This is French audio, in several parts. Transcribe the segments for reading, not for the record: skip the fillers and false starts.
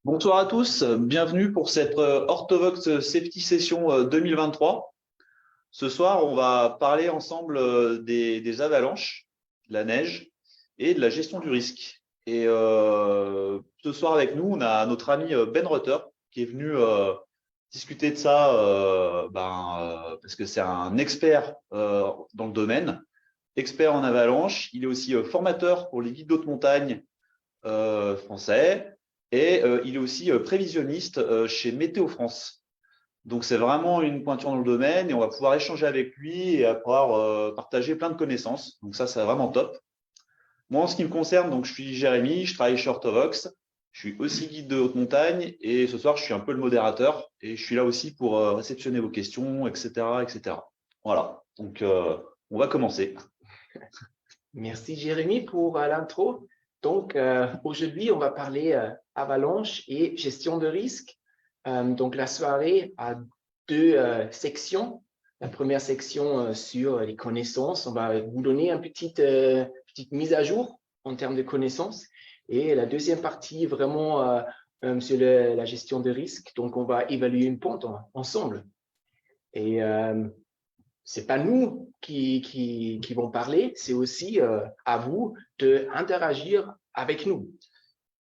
Bonsoir à tous, bienvenue pour cette Orthovox Safety Session 2023. Ce soir, on va parler ensemble des avalanches, de la neige et de la gestion du risque. Et ce soir avec nous, on a notre ami Ben Rutter qui est venu discuter de ça parce que c'est un expert dans le domaine, expert en avalanche. Il est aussi formateur pour les guides d'haute montagne français. Et il est aussi prévisionniste chez Météo France. Donc c'est vraiment une pointure dans le domaine et on va pouvoir échanger avec lui et pouvoir partager plein de connaissances. Donc ça, c'est vraiment top. Moi, en ce qui me concerne, donc je suis Jérémy, je travaille chez Orthovox. Je suis aussi guide de haute montagne et ce soir, je suis un peu le modérateur et je suis là aussi pour réceptionner vos questions, etc., etc. Voilà. Donc on va commencer. Merci Jérémy pour l'intro. Donc aujourd'hui, on va parler avalanche et gestion de risque. Donc la soirée a deux sections. La première section sur les connaissances, on va vous donner une petite mise à jour en termes de connaissances. Et la deuxième partie, vraiment sur la gestion de risque. Donc on va évaluer une pente ensemble. Et c'est pas nous qui vont parler, c'est aussi à vous d'interagir avec nous.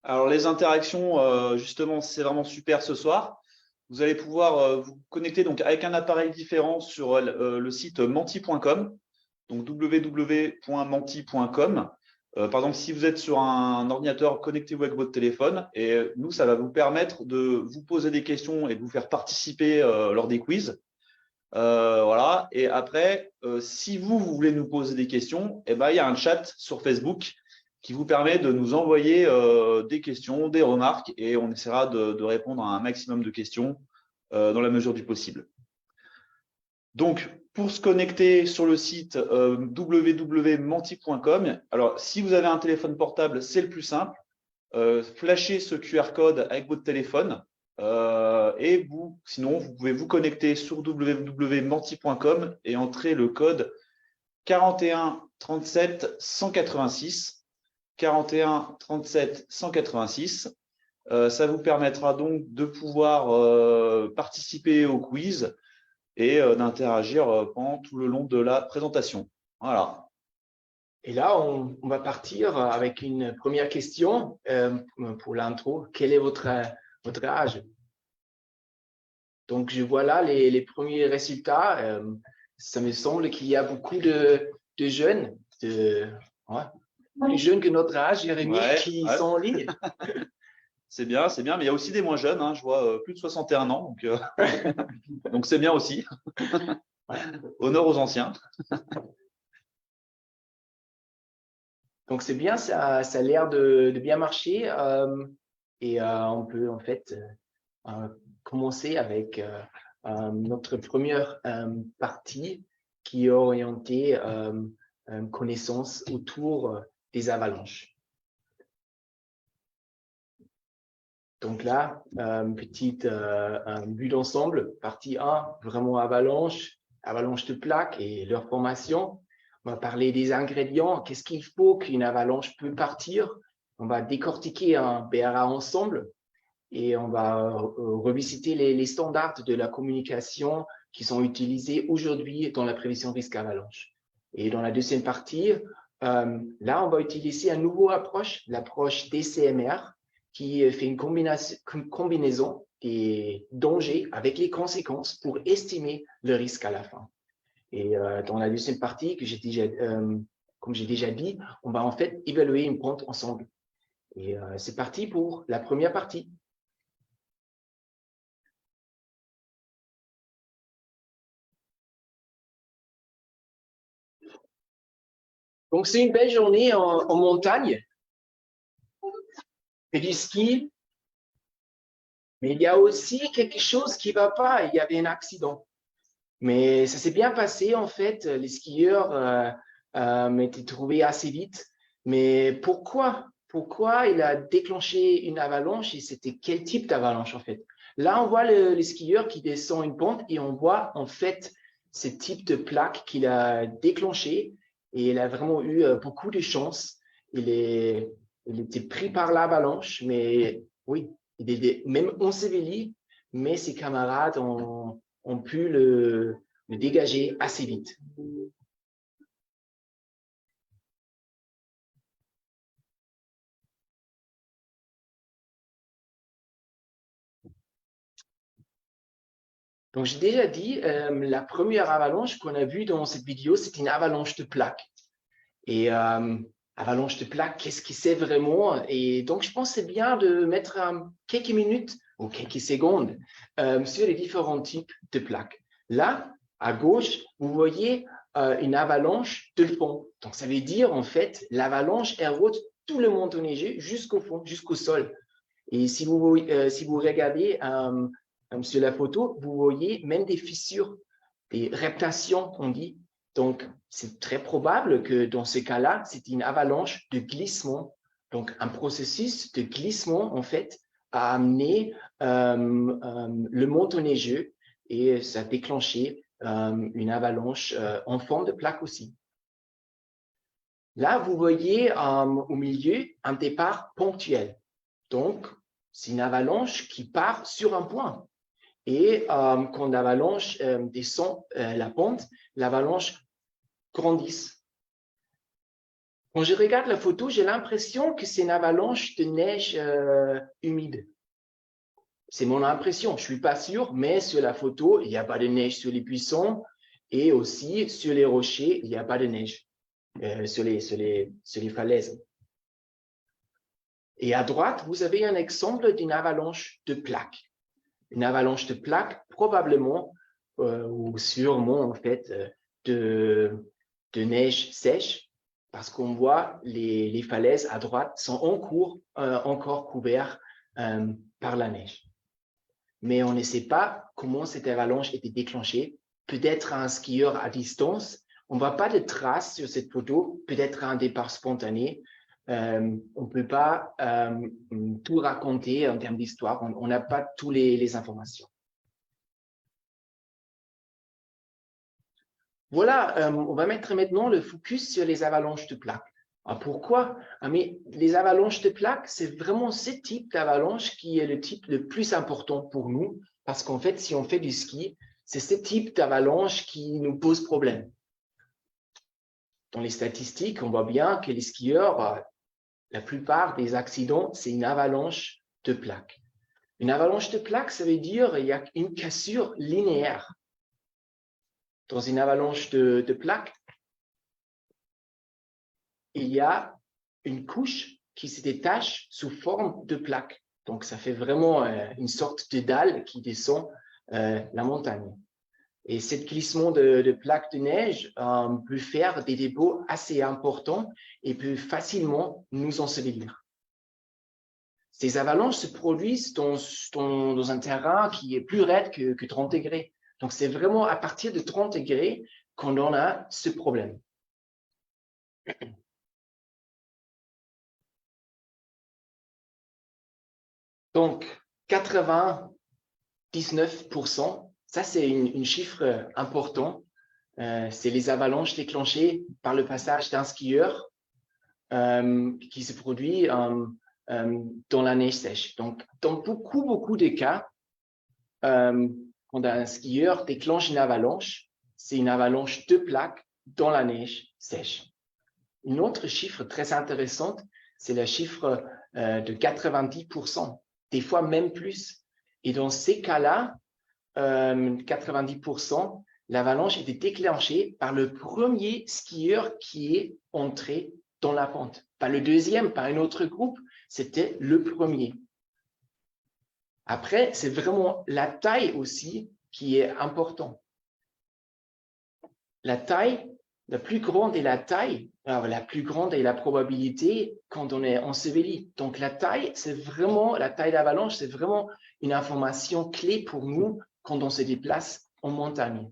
Alors les interactions, justement, c'est vraiment super ce soir. Vous allez pouvoir vous connecter donc avec un appareil différent sur le site menti.com, donc www.menti.com. Par exemple, si vous êtes sur un ordinateur, connectez-vous avec votre téléphone et nous, ça va vous permettre de vous poser des questions et de vous faire participer lors des quiz. Voilà. Et après, si vous voulez nous poser des questions, il y a un chat sur Facebook qui vous permet de nous envoyer des questions, des remarques, et on essaiera de répondre à un maximum de questions dans la mesure du possible. Donc, pour se connecter sur le site www.menti.com, alors si vous avez un téléphone portable, c'est le plus simple. Flashez ce QR code avec votre téléphone et sinon, vous pouvez vous connecter sur www.menti.com et entrer le code 41 37 186. 41 37 186. Ça vous permettra donc de pouvoir participer au quiz et d'interagir pendant tout le long de la présentation. Voilà. Et là, on va partir avec une première question pour l'intro. Quel est votre âge? Donc, je vois là les premiers résultats. Ça me semble qu'il y a beaucoup de jeunes, plus jeunes que notre âge, Jérémy, qui sont en ligne. C'est bien, mais il y a aussi des moins jeunes, hein, je vois plus de 61 ans, donc c'est bien aussi. Honneur aux anciens. Donc c'est bien, ça a l'air de bien marcher et on peut en fait commencer avec notre première partie qui est orientée connaissance autour des avalanches. Donc là, petite vue d'ensemble, partie 1, vraiment avalanche de plaques et leur formation. On va parler des ingrédients, qu'est-ce qu'il faut qu'une avalanche peut partir. On va décortiquer un BRA ensemble et on va revisiter les standards de la communication qui sont utilisés aujourd'hui dans la prévision de risque avalanche. Et dans la deuxième partie, là, on va utiliser une nouvelle approche, l'approche DCMR, qui fait une combinaison des dangers avec les conséquences pour estimer le risque à la fin. Et dans la deuxième partie, comme j'ai déjà dit, on va en fait évaluer une pente ensemble. Et c'est parti pour la première partie. Donc, c'est une belle journée en montagne. Et du ski. Mais il y a aussi quelque chose qui ne va pas. Il y avait un accident. Mais ça s'est bien passé, en fait. Les skieurs m'étaient trouvés assez vite. Mais pourquoi il a déclenché une avalanche et c'était quel type d'avalanche, en fait? Là, on voit les skieurs qui descendent une pente et on voit, en fait, ce type de plaque qu'il a déclenché. Et il a vraiment eu beaucoup de chance. Il était pris par l'avalanche, mais oui, même enseveli, mais ses camarades ont pu le dégager assez vite. Donc, j'ai déjà dit, la première avalanche qu'on a vue dans cette vidéo, c'est une avalanche de plaques. Et avalanche de plaques, qu'est-ce que c'est vraiment? Et donc, je pense que c'est bien de mettre quelques minutes ou quelques secondes sur les différents types de plaques. Là, à gauche, vous voyez une avalanche de fond. Donc, ça veut dire, en fait, l'avalanche érode tout le manteau neigeux jusqu'au fond, jusqu'au sol. Et si vous regardez sur la photo, vous voyez même des fissures, des reptations, on dit. Donc, c'est très probable que dans ce cas-là, c'est une avalanche de glissement. Donc, un processus de glissement, en fait, a amené le manteau neigeux et ça a déclenché une avalanche en forme de plaque aussi. Là, vous voyez au milieu un départ ponctuel. Donc, c'est une avalanche qui part sur un point. Et quand l'avalanche descend la pente, l'avalanche grandit. Quand je regarde la photo, j'ai l'impression que c'est une avalanche de neige humide. C'est mon impression, je ne suis pas sûr, mais sur la photo, il n'y a pas de neige sur les buissons et aussi sur les rochers, il n'y a pas de neige sur les falaises. Et à droite, vous avez un exemple d'une avalanche de plaques. Une avalanche de plaques, probablement ou sûrement en fait de neige sèche, parce qu'on voit les falaises à droite sont encore couvertes par la neige. Mais on ne sait pas comment cette avalanche était déclenchée. Peut-être un skieur à distance. On ne voit pas de traces sur cette photo. Peut-être un départ spontané. On ne peut pas tout raconter en termes d'histoire. On n'a pas toutes les informations. Voilà, on va mettre maintenant le focus sur les avalanches de plaques. Alors pourquoi? Mais les avalanches de plaques, c'est vraiment ce type d'avalanche qui est le type le plus important pour nous, parce qu'en fait, si on fait du ski, c'est ce type d'avalanche qui nous pose problème. Dans les statistiques, on voit bien que les skieurs, la plupart des accidents, c'est une avalanche de plaques. Une avalanche de plaques, ça veut dire qu'il y a une cassure linéaire. Dans une avalanche de plaques, il y a une couche qui se détache sous forme de plaque. Donc, ça fait vraiment une sorte de dalle qui descend la montagne. Et ce glissement de plaques de neige peut faire des dépôts assez importants et peut facilement nous ensevelir. Ces avalanches se produisent dans un terrain qui est plus raide que 30 degrés. Donc, c'est vraiment à partir de 30 degrés qu'on en a ce problème. Donc, 99%, ça c'est une chiffre important. C'est les avalanches déclenchées par le passage d'un skieur qui se produit dans la neige sèche. Donc, dans beaucoup de cas, quand un skieur déclenche une avalanche, c'est une avalanche de plaques dans la neige sèche. Une autre chiffre très intéressante, c'est le chiffre de 90%, des fois même plus. Et dans ces cas-là, 90%, l'avalanche était déclenchée par le premier skieur qui est entré dans la pente. Pas le deuxième, pas un autre groupe, c'était le premier. Après, c'est vraiment la taille aussi qui est important. La taille, la plus grande est la taille. Alors, la plus grande est la probabilité quand on est enseveli. Donc, la taille, c'est vraiment, la taille d'avalanche, c'est vraiment une information clé pour nous quand on se déplace en montagne.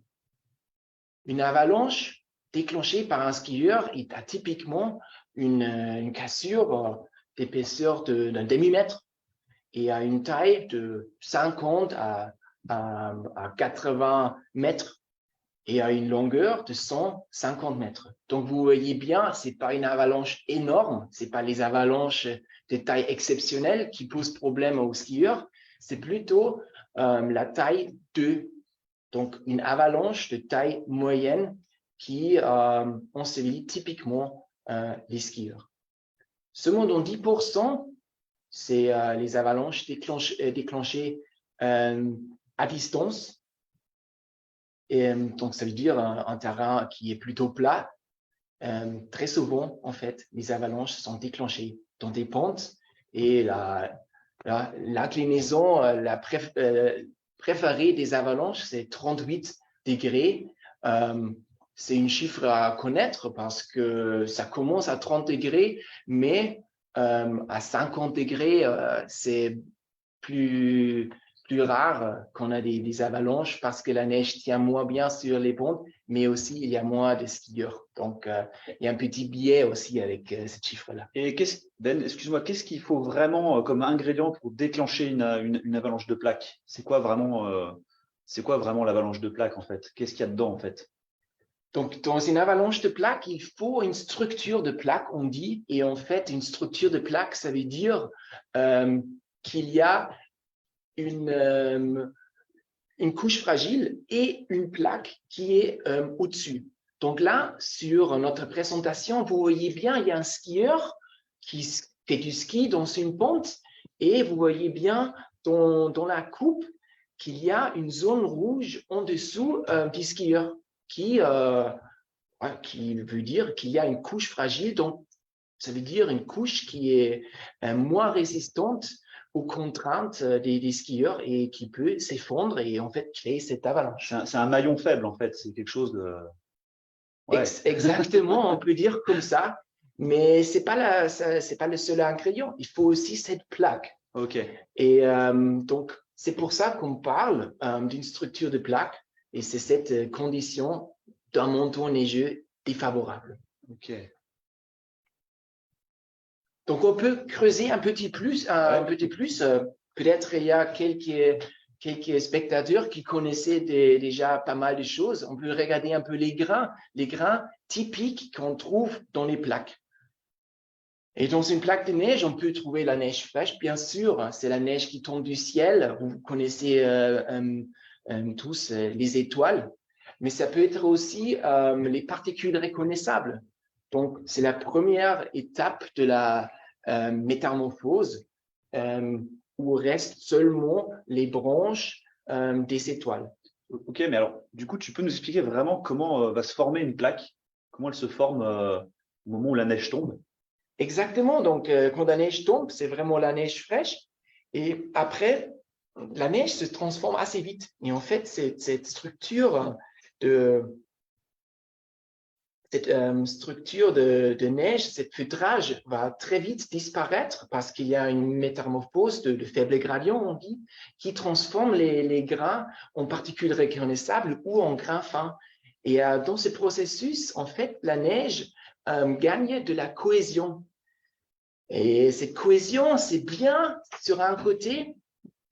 Une avalanche déclenchée par un skieur est typiquement une cassure d'épaisseur d'un demi-mètre et à une taille de 50 à 80 mètres. et a une longueur de 150 mètres. Donc, vous voyez bien, ce n'est pas une avalanche énorme, ce n'est pas les avalanches de taille exceptionnelle qui posent problème aux skieurs, c'est plutôt la taille 2. Donc, une avalanche de taille moyenne qui ensevelit typiquement les skieurs. Seulement dans 10%, c'est les avalanches déclenchées à distance. Et donc, ça veut dire un terrain qui est plutôt plat. Très souvent, en fait, les avalanches sont déclenchées dans des pentes et l'inclinaison préférée des avalanches, c'est 38 degrés. C'est une chiffre à connaître parce que ça commence à 30 degrés, mais à 50 degrés, c'est plus rare qu'on a des avalanches parce que la neige tient moins bien sur les pentes, mais aussi il y a moins de skieurs. Donc, il y a un petit biais aussi avec ce chiffre-là. Et Ben, excuse-moi, qu'est-ce qu'il faut vraiment comme ingrédient pour déclencher une avalanche de plaques? C'est quoi vraiment l'avalanche de plaques en fait? Qu'est-ce qu'il y a dedans en fait? Donc, dans une avalanche de plaques, il faut une structure de plaque, on dit. Et en fait, une structure de plaque, ça veut dire qu'il y a une couche fragile et une plaque qui est au-dessus. Donc là, sur notre présentation, vous voyez bien, il y a un skieur qui fait du ski dans une pente et vous voyez bien dans la coupe qu'il y a une zone rouge en dessous du skieur qui veut dire qu'il y a une couche fragile. Donc, ça veut dire une couche qui est moins résistante aux contraintes des skieurs et qui peut s'effondrer et en fait créer cette avalanche. C'est un maillon faible en fait, c'est quelque chose de… Ouais. Exactement, on peut dire comme ça, mais c'est pas le seul ingrédient. Il faut aussi cette plaque. Ok. Et donc, c'est pour ça qu'on parle d'une structure de plaque et c'est cette condition d'un manteau neigeux défavorable. Ok. Donc, on peut creuser un petit plus. Peut-être il y a quelques spectateurs qui connaissaient déjà pas mal de choses. On peut regarder un peu les grains typiques qu'on trouve dans les plaques. Et dans une plaque de neige, on peut trouver la neige fraîche, bien sûr. C'est la neige qui tombe du ciel. Vous connaissez tous les étoiles. Mais ça peut être aussi les particules reconnaissables. Donc, c'est la première étape de la métamorphose où restent seulement les branches des étoiles. Ok, mais alors, du coup, tu peux nous expliquer vraiment comment va se former une plaque? Comment elle se forme au moment où la neige tombe? Exactement. Donc, quand la neige tombe, c'est vraiment la neige fraîche. Et après, la neige se transforme assez vite. Et en fait, cette structure de neige, cette feutrage va très vite disparaître parce qu'il y a une métamorphose de faible gradient, on dit, qui transforme les grains en particules reconnaissables ou en grains fins. Et dans ce processus, en fait, la neige gagne de la cohésion. Et cette cohésion, c'est bien sur un côté.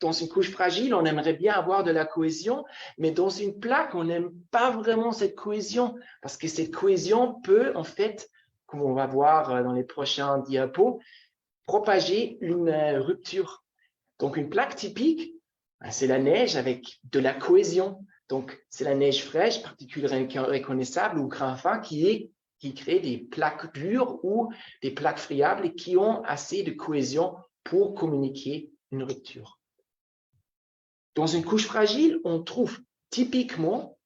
Dans une couche fragile, on aimerait bien avoir de la cohésion, mais dans une plaque, on n'aime pas vraiment cette cohésion parce que cette cohésion peut, en fait, comme on va voir dans les prochains diapos, propager une rupture. Donc, une plaque typique, c'est la neige avec de la cohésion. Donc, c'est la neige fraîche, particules reconnaissables ou grains fins qui crée des plaques dures ou des plaques friables et qui ont assez de cohésion pour communiquer une rupture. Dans une couche fragile, on trouve typiquement,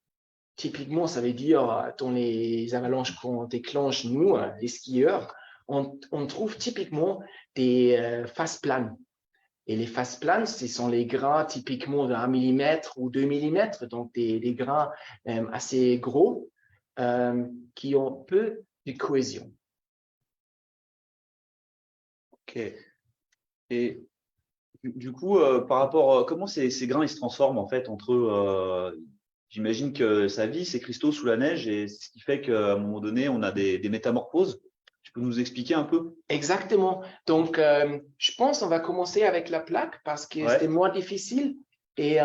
ça veut dire dans les avalanches qu'on déclenche, nous, les skieurs, on trouve typiquement des faces planes. Et les faces planes, ce sont les grains typiquement de 1 mm ou 2 mm, donc des grains assez gros qui ont peu de cohésion. Ok. Et du coup, par rapport, comment ces grains ils se transforment en fait entre eux j'imagine que ça vit ces cristaux sous la neige et c'est ce qui fait qu'à un moment donné, on a des métamorphoses. Tu peux nous expliquer un peu? Exactement. Donc, je pense qu'on va commencer avec la plaque parce que c'était moins difficile. Et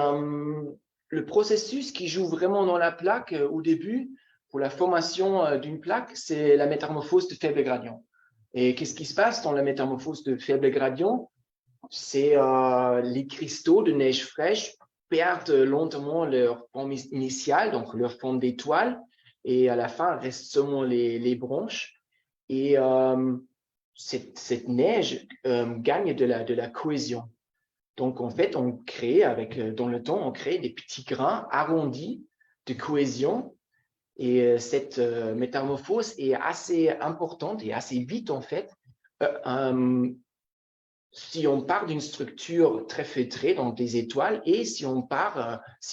le processus qui joue vraiment dans la plaque au début, pour la formation d'une plaque, c'est la métamorphose de faible gradient. Et qu'est-ce qui se passe dans la métamorphose de faible gradient? C'est les cristaux de neige fraîche perdent lentement leur forme initiale, donc leur forme d'étoile, et à la fin, restent seulement les branches. Et cette neige gagne de la cohésion. Donc, en fait, on crée, dans le temps, on crée des petits grains arrondis de cohésion. Et cette métamorphose est assez importante et assez vite, en fait. Si on part d'une structure très feutrée, donc des étoiles, et si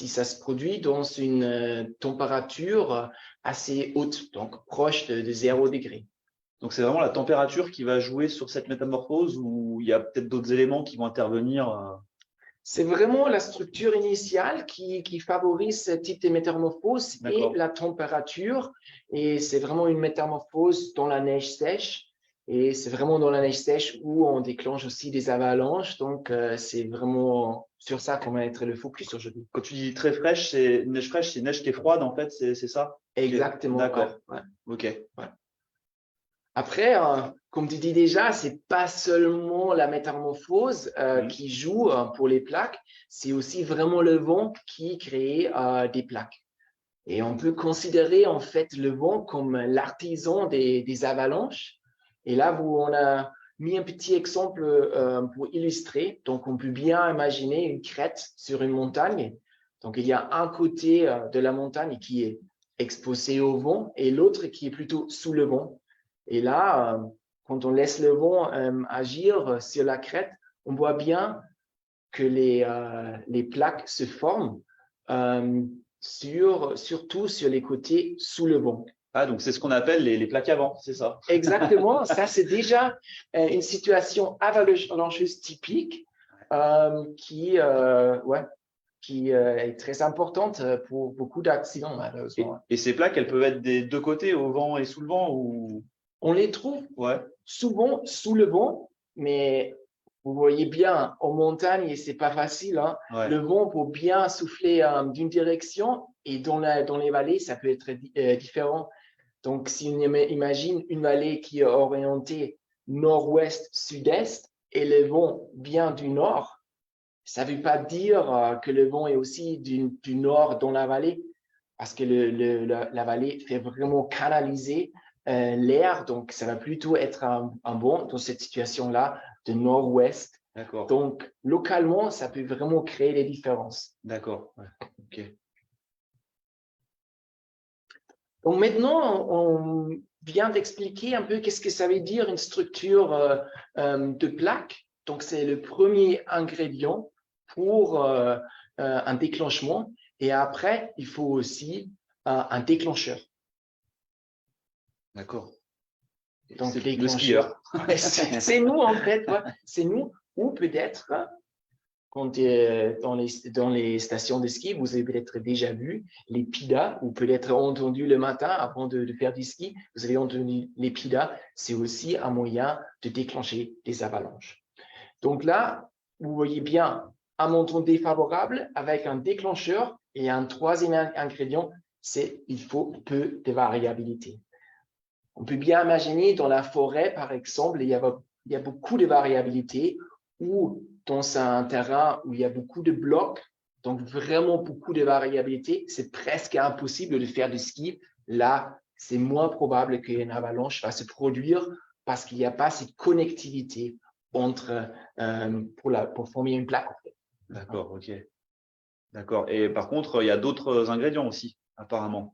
ça se produit dans une température assez haute, donc proche de 0 degré. Donc, c'est vraiment la température qui va jouer sur cette métamorphose ou il y a peut-être d'autres éléments qui vont intervenir? C'est vraiment la structure initiale qui favorise ce type de métamorphose et la température. Et c'est vraiment une métamorphose dans la neige sèche. Et c'est vraiment dans la neige sèche où on déclenche aussi des avalanches. Donc, c'est vraiment sur ça qu'on va être le focus aujourd'hui. Quand tu dis très fraîche, c'est neige qui est froide, en fait, c'est ça? Exactement. D'accord. Ouais. OK. Ouais. Après, comme tu dis déjà, c'est pas seulement la métamorphose qui joue pour les plaques, c'est aussi vraiment le vent qui crée des plaques. Et on peut considérer en fait le vent comme l'artisan des avalanches. Et là, on a mis un petit exemple pour illustrer. Donc, on peut bien imaginer une crête sur une montagne. Donc, il y a un côté de la montagne qui est exposé au vent et l'autre qui est plutôt sous le vent. Et là, quand on laisse le vent agir sur la crête, on voit bien que les plaques se forment surtout sur les côtés sous le vent. Ah, donc c'est ce qu'on appelle les plaques à vent, c'est ça? Exactement, ça c'est déjà une situation avalancheuse typique qui est très importante pour beaucoup d'accidents, malheureusement. Et ces plaques, elles peuvent être des deux côtés, au vent et sous le vent ou... On les trouve souvent sous le vent, mais vous voyez bien, en montagne, c'est pas facile. Hein. Ouais. Le vent peut bien souffler d'une direction et dans les vallées, ça peut être différent. Donc, si on imagine une vallée qui est orientée nord-ouest-sud-est et le vent vient du nord, ça ne veut pas dire que le vent est aussi du nord dans la vallée, parce que la vallée fait vraiment canaliser l'air, donc ça va plutôt être un vent dans cette situation-là de nord-ouest. D'accord. Donc, localement, ça peut vraiment créer des différences. D'accord. Ouais. OK. Donc maintenant, on vient d'expliquer un peu qu'est-ce que ça veut dire une structure de plaque. Donc, c'est le premier ingrédient pour un déclenchement. Et après, il faut aussi un déclencheur. D'accord. Donc, le skieur. C'est nous, en fait. Ouais. C'est nous, ou peut-être, quand dans les stations de ski, vous avez peut-être déjà vu les PIDA, ou peut-être entendu le matin avant de faire du ski, vous avez entendu les PIDA. C'est aussi un moyen de déclencher des avalanches. Donc là, vous voyez bien un montant défavorable avec un déclencheur et un troisième ingrédient, c'est il faut peu de variabilité. On peut bien imaginer dans la forêt, par exemple, il y a beaucoup de variabilité ou dans un terrain où il y a beaucoup de blocs, donc vraiment beaucoup de variabilité, c'est presque impossible de faire du ski. Là, c'est moins probable qu'une avalanche va se produire parce qu'il n'y a pas cette connectivité entre pour former une plaque. En fait. D'accord, OK. D'accord. Et par contre, il y a d'autres ingrédients aussi, apparemment.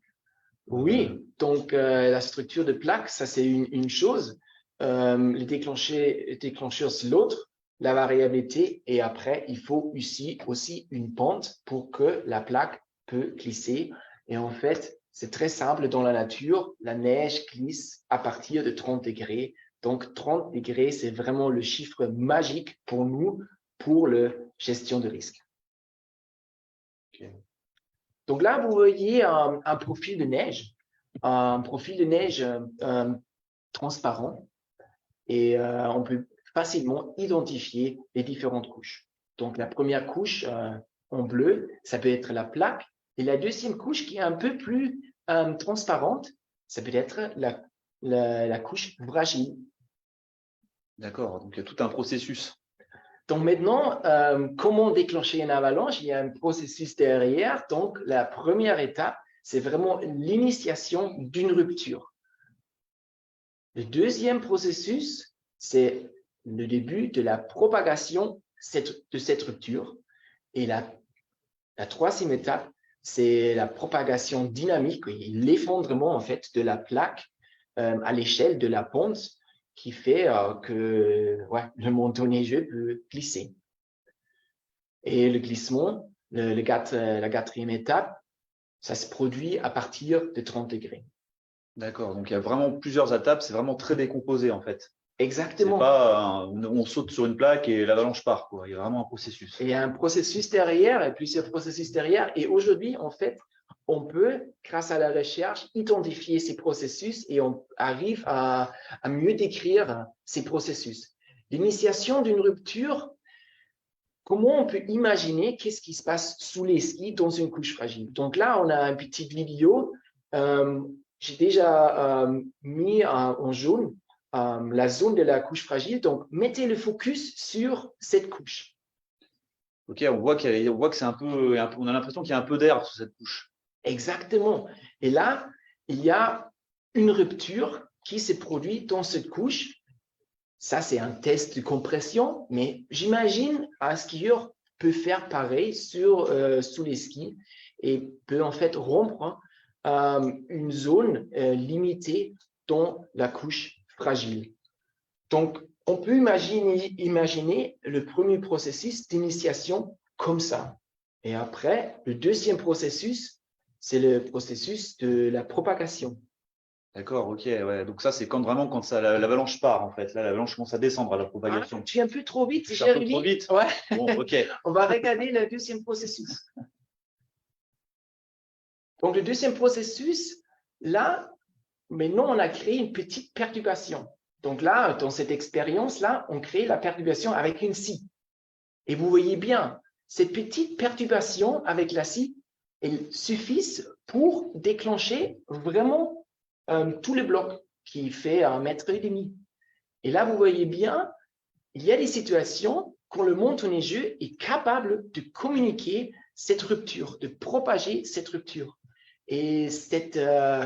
Oui, donc la structure de plaque, ça c'est une chose. Le déclencheur, c'est l'autre, la variabilité. Et après, il faut aussi une pente pour que la plaque peut glisser. Et en fait, c'est très simple dans la nature. La neige glisse à partir de 30 degrés. Donc 30 degrés, c'est vraiment le chiffre magique pour nous, pour la gestion de risque. Okay. Donc là, vous voyez un profil de neige, transparent et on peut facilement identifier les différentes couches. Donc la première couche, en bleu, ça peut être la plaque. Et la deuxième couche qui est un peu plus transparente, ça peut être la couche fragile. D'accord, donc il y a tout un processus. Donc maintenant, comment déclencher une avalanche? Il y a un processus derrière. Donc la première étape, c'est vraiment l'initiation d'une rupture. Le deuxième processus, c'est le début de la propagation de cette rupture. Et la troisième étape, c'est la propagation dynamique, l'effondrement en fait de la plaque à l'échelle de la pente qui fait que le manteau neigeux peut glisser. Et le glissement, la quatrième étape, ça se produit à partir de 30 degrés. D'accord, donc il y a vraiment plusieurs étapes, c'est vraiment très décomposé en fait. Exactement. C'est pas on saute sur une plaque et l'avalanche part, quoi. Il y a vraiment un processus. Et il y a un processus derrière, et plusieurs processus derrière. Et aujourd'hui, en fait, on peut, grâce à la recherche, identifier ces processus et on arrive à mieux décrire ces processus. L'initiation d'une rupture, comment on peut imaginer qu'est-ce qui se passe sous les skis dans une couche fragile? Donc là, on a une petite vidéo. J'ai déjà mis en jaune la zone de la couche fragile. Donc, mettez le focus sur cette couche. Ok, on voit que c'est un peu, on a l'impression qu'il y a un peu d'air sous cette couche. Exactement. Et là, il y a une rupture qui s'est produite dans cette couche. Ça, c'est un test de compression, mais j'imagine un skieur peut faire pareil sous les skis et peut en fait rompre une zone limitée dans la couche fragile. Donc, on peut imaginer le premier processus d'initiation comme ça. Et après, le deuxième processus, c'est le processus de la propagation. D'accord, ok, ouais. Donc ça, c'est vraiment quand l'avalanche part, en fait. Là, l'avalanche commence à descendre à la propagation. Ah, tu es un peu trop vite, je suis un peu trop vite. Ouais. Bon, ok. On va regarder le deuxième processus. Donc, le deuxième processus, là, maintenant, on a créé une petite perturbation. Donc là, dans cette expérience-là, on crée la perturbation avec une scie. Et vous voyez bien, cette petite perturbation avec la scie, elle suffit pour déclencher vraiment tout le bloc qui fait 1,5 mètre. Et là, vous voyez bien, il y a des situations quand le manteau neigeux est capable de communiquer cette rupture, de propager cette rupture. Et cette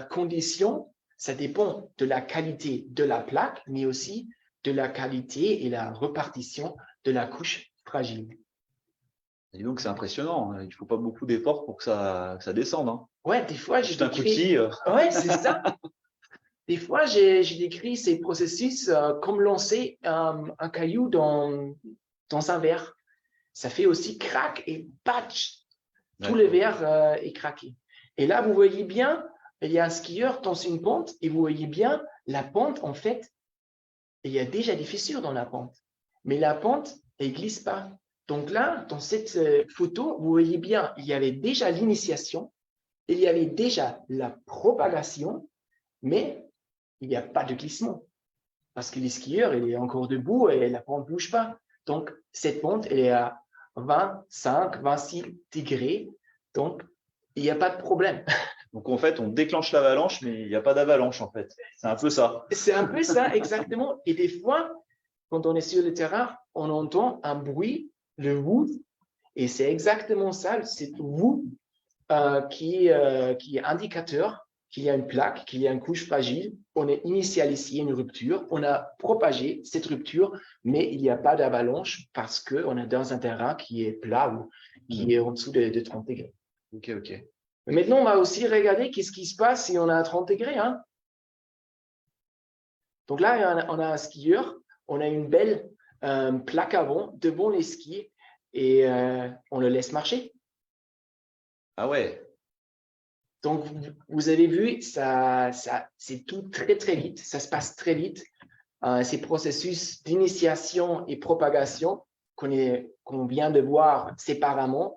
condition, ça dépend de la qualité de la plaque, mais aussi de la qualité et la répartition de la couche fragile. Et donc, c'est impressionnant. Il ne faut pas beaucoup d'efforts pour que ça descende. Hein. Ouais, des fois, juste un coup de scie. Ouais, c'est ça. Des fois, j'ai décrit ces processus comme lancer un caillou dans un verre. Ça fait aussi crack et patch. Tout le verre est craqué. Et là, vous voyez bien, il y a un skieur dans une pente et vous voyez bien la pente, en fait, il y a déjà des fissures dans la pente. Mais la pente, elle glisse pas. Donc là, dans cette photo, vous voyez bien, il y avait déjà l'initiation, il y avait déjà la propagation, mais il n'y a pas de glissement. Parce que les skieurs, il est encore debout et la pente ne bouge pas. Donc, cette pente, elle est à 25, 26 degrés. Donc, il n'y a pas de problème. Donc, en fait, on déclenche l'avalanche, mais il n'y a pas d'avalanche, en fait. C'est un peu ça. C'est un peu ça, exactement. Et des fois, quand on est sur le terrain, on entend un bruit, le whoop, et c'est exactement ça, c'est whoop qui est indicateur qu'il y a une plaque, qu'il y a une couche fragile. On a initialisé une rupture, on a propagé cette rupture, mais il n'y a pas d'avalanche parce qu'on est dans un terrain qui est plat ou qui est en dessous de 30 degrés. Ok, ok. Mais maintenant, on va aussi regarder qu'est-ce qui se passe si on a 30 degrés. Hein. Donc là, on a un skieur, on a une belle plaque avant devant les skis et on le laisse marcher. Ah ouais. Donc, vous avez vu, c'est tout très, très vite. Ça se passe très vite. Ces processus d'initiation et propagation qu'on vient de voir séparément,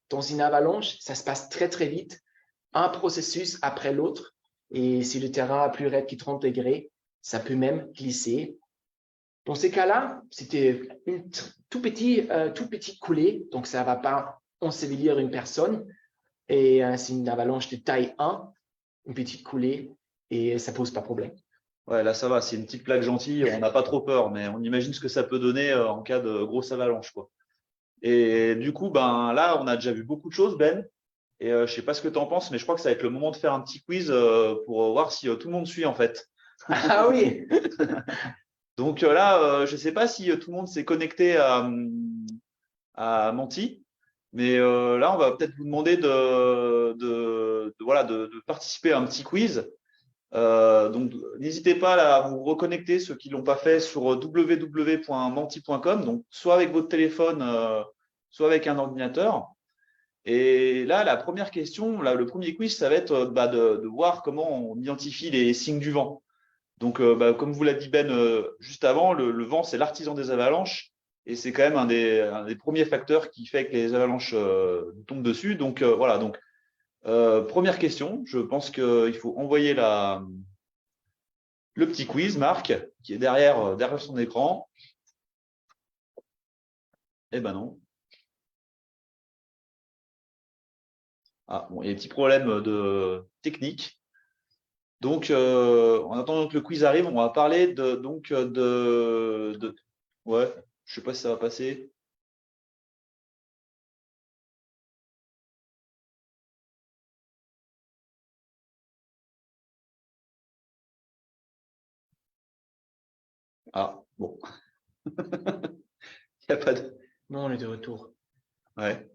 dans une avalanche, ça se passe très, très vite. Un processus après l'autre. Et si le terrain est plus raide que 30 degrés, ça peut même glisser. Dans ces cas-là, c'était une tout petit coulée, donc ça ne va pas ensevelir une personne. Et c'est une avalanche de taille 1, une petite coulée, et ça pose pas de problème. Ouais, là, ça va. C'est une petite plaque gentille. On n'a pas trop peur, mais on imagine ce que ça peut donner en cas de grosse avalanche, quoi. Et du coup, ben là, on a déjà vu beaucoup de choses, Ben. Et je sais pas ce que tu en penses, mais je crois que ça va être le moment de faire un petit quiz pour voir si tout le monde suit en fait. Ah oui. Donc là, je sais pas si tout le monde s'est connecté à Menti, mais là, on va peut-être vous demander de participer à un petit quiz. Donc, n'hésitez pas là, à vous reconnecter, ceux qui l'ont pas fait, sur www.menti.com, donc soit avec votre téléphone, soit avec un ordinateur. Et là, la première question, là, le premier quiz, ça va être de voir comment on identifie les signes du vent. Donc, comme vous l'a dit Ben juste avant, le vent, c'est l'artisan des avalanches. Et c'est quand même un des premiers facteurs qui fait que les avalanches nous tombent dessus. Donc, voilà. Donc, première question, je pense qu'il faut envoyer le petit quiz, Marc, qui est derrière son écran. Eh ben non. Ah, bon, il y a des petits problèmes de technique. Donc, en attendant que le quiz arrive, on va parler ouais, je sais pas si ça va passer. Ah, bon. Il n'y a pas de. Non, on est de retour. Ouais.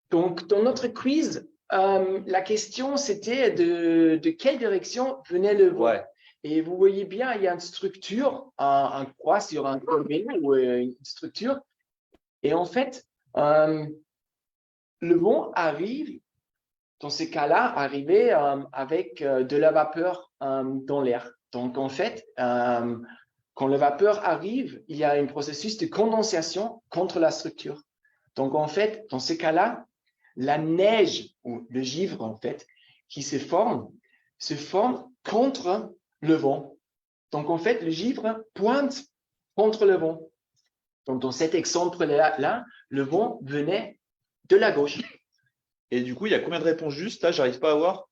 Donc, dans notre quiz, la question, c'était de quelle direction venait le vent. Ouais. Et vous voyez bien, il y a une structure, un croix sur un collet ou une structure. Et en fait, le vent arrive, dans ces cas-là, arriver avec de la vapeur dans l'air. Donc, en fait, quand la vapeur arrive, il y a un processus de condensation contre la structure. Donc, en fait, dans ces cas-là, la neige ou le givre, en fait, qui se forme contre le vent. Donc, en fait, le givre pointe contre le vent. Donc, dans cet exemple-là, le vent venait de la gauche. Et du coup, il y a combien de réponses justes? Là, j'arrive pas à voir.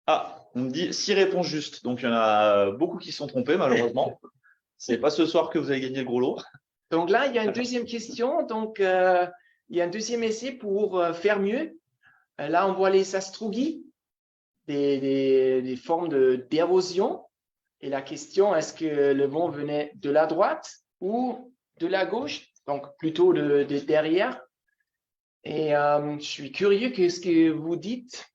Ah, on me dit 6 réponses justes. Donc, il y en a beaucoup qui se sont trompés, malheureusement. C'est pas ce soir que vous allez gagner le gros lot. Donc là, il y a une deuxième question. Donc, il y a un deuxième essai pour faire mieux. Là, on voit les sastrugi, des formes d'érosion. Et la question, est-ce que le vent venait de la droite ou de la gauche? Donc, plutôt de derrière. Et je suis curieux de ce que vous dites.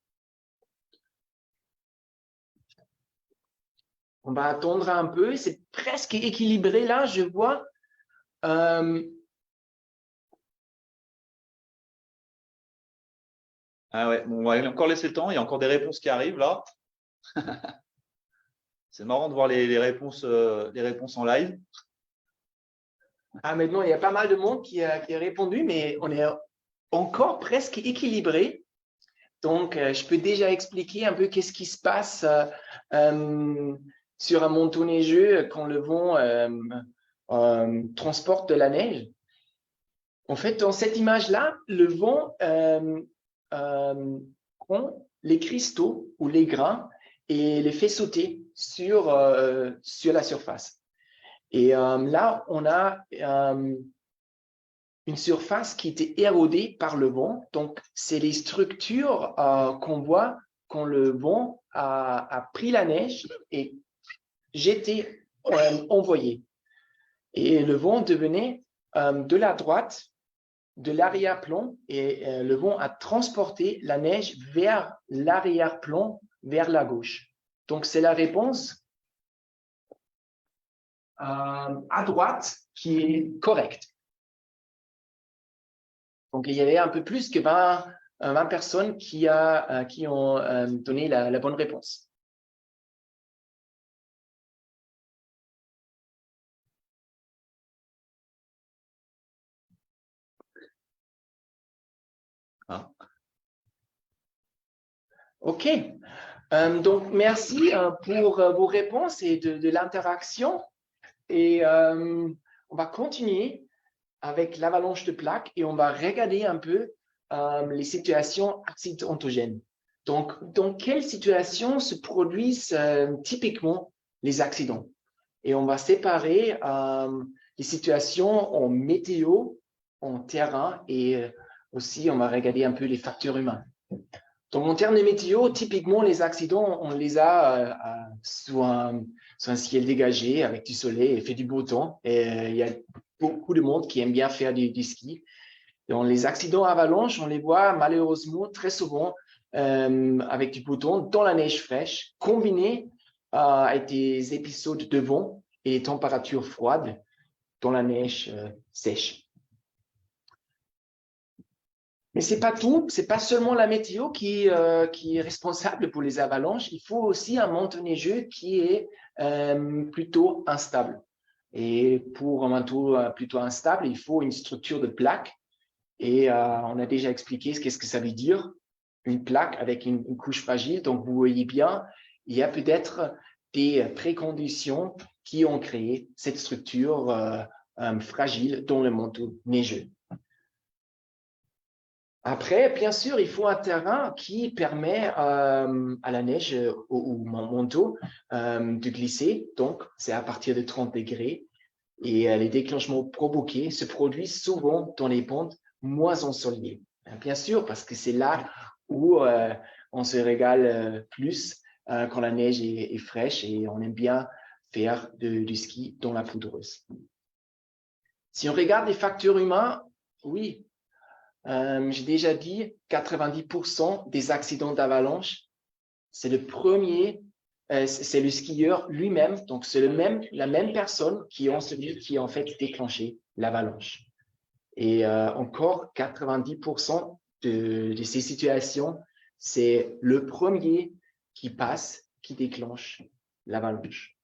On va attendre un peu. C'est presque équilibré là, je vois. Ah ouais, bon, on va encore laisser le temps. Il y a encore des réponses qui arrivent là. C'est marrant de voir les réponses en live. Ah, maintenant, il y a pas mal de monde qui a répondu, mais on est encore presque équilibré. Donc, je peux déjà expliquer un peu qu'est-ce qui se passe sur un manteau neigeux quand le vent transporte de la neige. En fait, dans cette image-là, le vent prend les cristaux ou les grains et les fait sauter sur la surface. Et là, on a une surface qui était érodée par le vent. Donc, c'est les structures qu'on voit quand le vent a pris la neige et jeté, envoyé. Et le vent devenait de la droite, de l'arrière-plan, et le vent a transporté la neige vers l'arrière-plan, vers la gauche. Donc, c'est la réponse à droite qui est correcte. Donc, il y avait un peu plus que 20 personnes qui ont donné la bonne réponse. Ah. OK. Donc, merci pour vos réponses et de l'interaction. Et on va continuer avec l'avalanche de plaques et on va regarder un peu les situations accidentogènes. Donc, dans quelles situations se produisent typiquement les accidents? Et on va séparer les situations en météo, en terrain et aussi on va regarder un peu les facteurs humains. Donc, en termes de météo, typiquement, les accidents, on les a sous un ciel dégagé avec du soleil et fait du beau temps. Et il y a beaucoup de monde qui aime bien faire du ski. Donc, les accidents avalanches, on les voit malheureusement très souvent avec du beau temps dans la neige fraîche, combinés avec des épisodes de vent et des températures froides dans la neige sèche. Mais c'est pas tout, c'est pas seulement la météo qui est responsable pour les avalanches. Il faut aussi un manteau neigeux qui est plutôt instable. Et pour un manteau plutôt instable, il faut une structure de plaque. Et on a déjà expliqué qu'est-ce que ça veut dire, une plaque avec une couche fragile. Donc, vous voyez bien, il y a peut-être des préconditions qui ont créé cette structure fragile dans le manteau neigeux. Après, bien sûr, il faut un terrain qui permet à la neige ou au manteau de glisser. Donc, c'est à partir de 30 degrés. Et les déclenchements provoqués se produisent souvent dans les pentes moins ensoleillées. Bien sûr, parce que c'est là où on se régale plus quand la neige est fraîche et on aime bien faire du ski dans la poudreuse. Si on regarde les facteurs humains, oui, j'ai déjà dit 90% des accidents d'avalanche, c'est le premier, c'est le skieur lui-même, donc c'est la même personne qui a en fait déclenché l'avalanche. Et encore 90% de ces situations, c'est le premier qui passe, qui déclenche l'avalanche.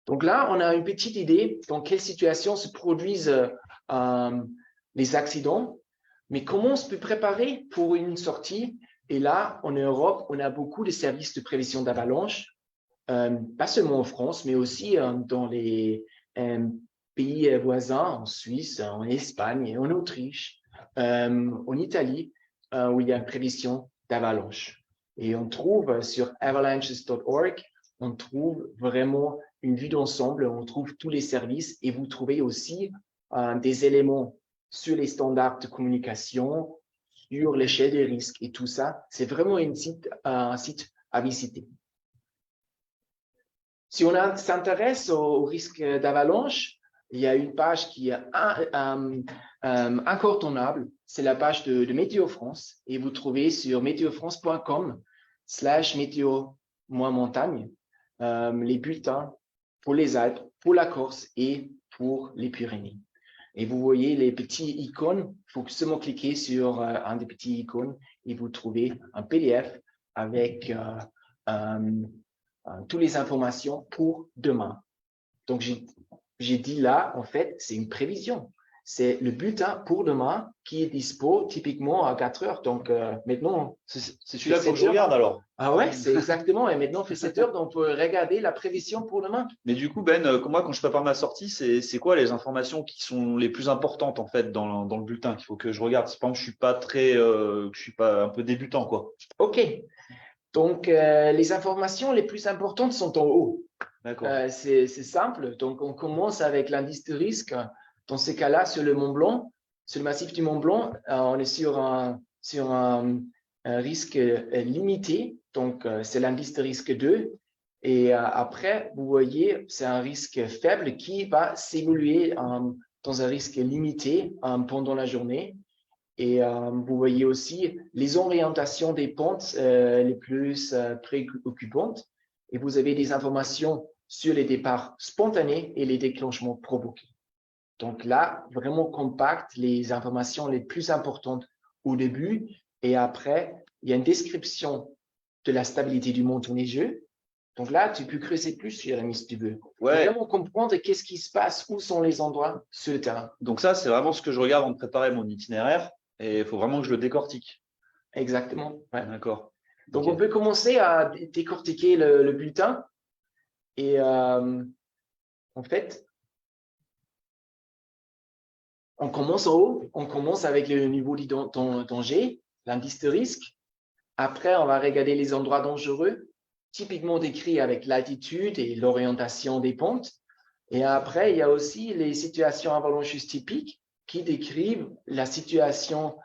Donc là, on a une petite idée dans quelles situations se produisent les accidents, mais comment on se peut préparer pour une sortie. Et là, en Europe, on a beaucoup de services de prévention d'avalanche, pas seulement en France, mais aussi dans les pays voisins, en Suisse, en Espagne, en Autriche, en Italie, où il y a une prévision d'avalanche. Et on trouve sur avalanches.org, on trouve vraiment une vue d'ensemble, on trouve tous les services et vous trouvez aussi des éléments sur les standards de communication, sur l'échelle des risques et tout ça. C'est vraiment un site à visiter. Si on s'intéresse au risque d'avalanche, il y a une page qui est incontournable. C'est la page de Météo France et vous trouvez sur météofrance.com/météo-montagne les bulletins pour les Alpes, pour la Corse et pour les Pyrénées. Et vous voyez les petits icônes. Il faut seulement cliquer sur un des petits icônes et vous trouvez un PDF avec toutes les informations pour demain. Donc, j'ai dit là, en fait, c'est une prévision. C'est le bulletin pour demain qui est dispo typiquement à 4 heures. Donc, maintenant, c'est celui-là qu'il faut que je regarde alors. Ah ouais, c'est exactement. Et maintenant, fait 7 heures, donc on peut regarder la prévision pour demain. Mais du coup, Ben, moi, quand je prépare ma sortie, c'est quoi les informations qui sont les plus importantes en fait dans le bulletin qu'il faut que je regarde? C'est pas que je suis pas je suis pas un peu débutant, quoi. OK. Donc, les informations les plus importantes sont en haut. D'accord. C'est simple. Donc, on commence avec l'indice de risque. Dans ces cas-là, sur le Mont Blanc, sur le massif du Mont Blanc, on est sur un risque limité. Donc, c'est l'indice de risque 2. Et après, vous voyez, c'est un risque faible qui va s'évoluer dans un risque limité pendant la journée. Et vous voyez aussi les orientations des pentes les plus préoccupantes. Et vous avez des informations sur les départs spontanés et les déclenchements provoqués. Donc là, vraiment compact, les informations les plus importantes au début. Et après, il y a une description de la stabilité du manteau neigeux. Donc là, tu peux creuser plus, Jérémy, si tu veux. Ouais. Vraiment comprendre qu'est-ce qui se passe, où sont les endroits sur le terrain. Donc ça, c'est vraiment ce que je regarde avant de préparer mon itinéraire. Et il faut vraiment que je le décortique. Exactement. Ouais. D'accord. Donc, Okay. on peut commencer à décortiquer le bulletin. Et en fait, On commence en haut, on commence avec le niveau du danger, l'indice de risque. Après, on va regarder les endroits dangereux, typiquement décrits avec l'altitude et l'orientation des pentes. Et après, il y a aussi les situations avalancheuses typiques qui décrivent la situation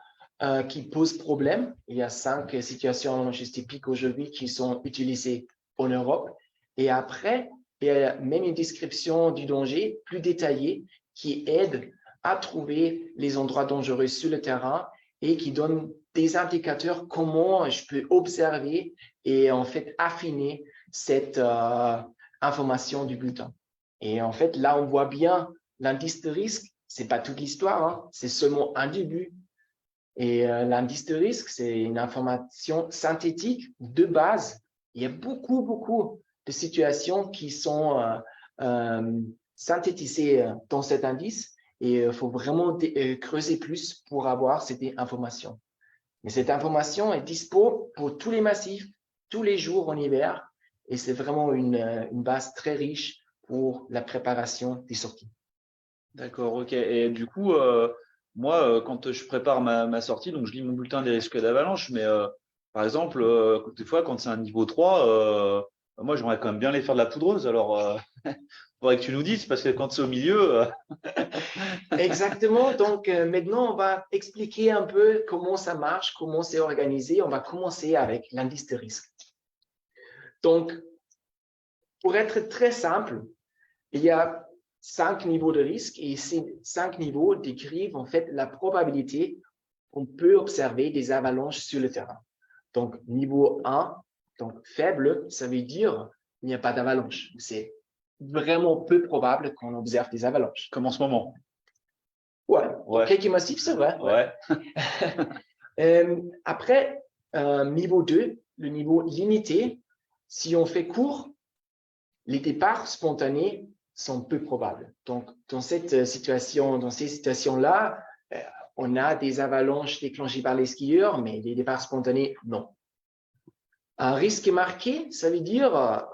qui pose problème. Il y a 5 situations avalancheuses typiques aujourd'hui qui sont utilisées en Europe. Et après, il y a même une description du danger plus détaillée qui aide à trouver les endroits dangereux sur le terrain et qui donne des indicateurs comment je peux observer et en fait affiner cette information du bulletin. Et en fait, là, on voit bien l'indice de risque. C'est pas toute l'histoire, hein, c'est seulement un début. Et l'indice de risque, c'est une information synthétique de base. Il y a beaucoup de situations qui sont synthétisées dans cet indice et il faut vraiment creuser plus pour avoir cette information. Mais cette information est dispo pour tous les massifs, tous les jours en hiver et c'est vraiment une base très riche pour la préparation des sorties. D'accord, ok. Et du coup, moi, quand je prépare ma sortie, donc je lis mon bulletin des risques d'avalanche, mais par exemple, des fois, quand c'est un niveau 3, moi, j'aimerais quand même bien aller faire de la poudreuse. Alors, faudrait que tu nous dises, parce que quand c'est au milieu, Exactement. Donc, maintenant, on va expliquer un peu comment ça marche, comment c'est organisé. On va commencer avec l'indice de risque. Donc, pour être très simple, il y a 5 niveaux de risque et ces 5 niveaux décrivent en fait la probabilité qu'on peut observer des avalanches sur le terrain. Donc, niveau 1, donc faible, ça veut dire qu'il n'y a pas d'avalanche. C'est vraiment peu probable qu'on observe des avalanches. comme en ce moment. Ouais, dans quelques massifs, c'est vrai. Ouais. Après, niveau 2, le niveau limité, si on fait court, les départs spontanés sont peu probables. Donc, dans cette situation, dans ces situations-là, on a des avalanches déclenchées par les skieurs, mais les départs spontanés, non. Un risque marqué, ça veut dire,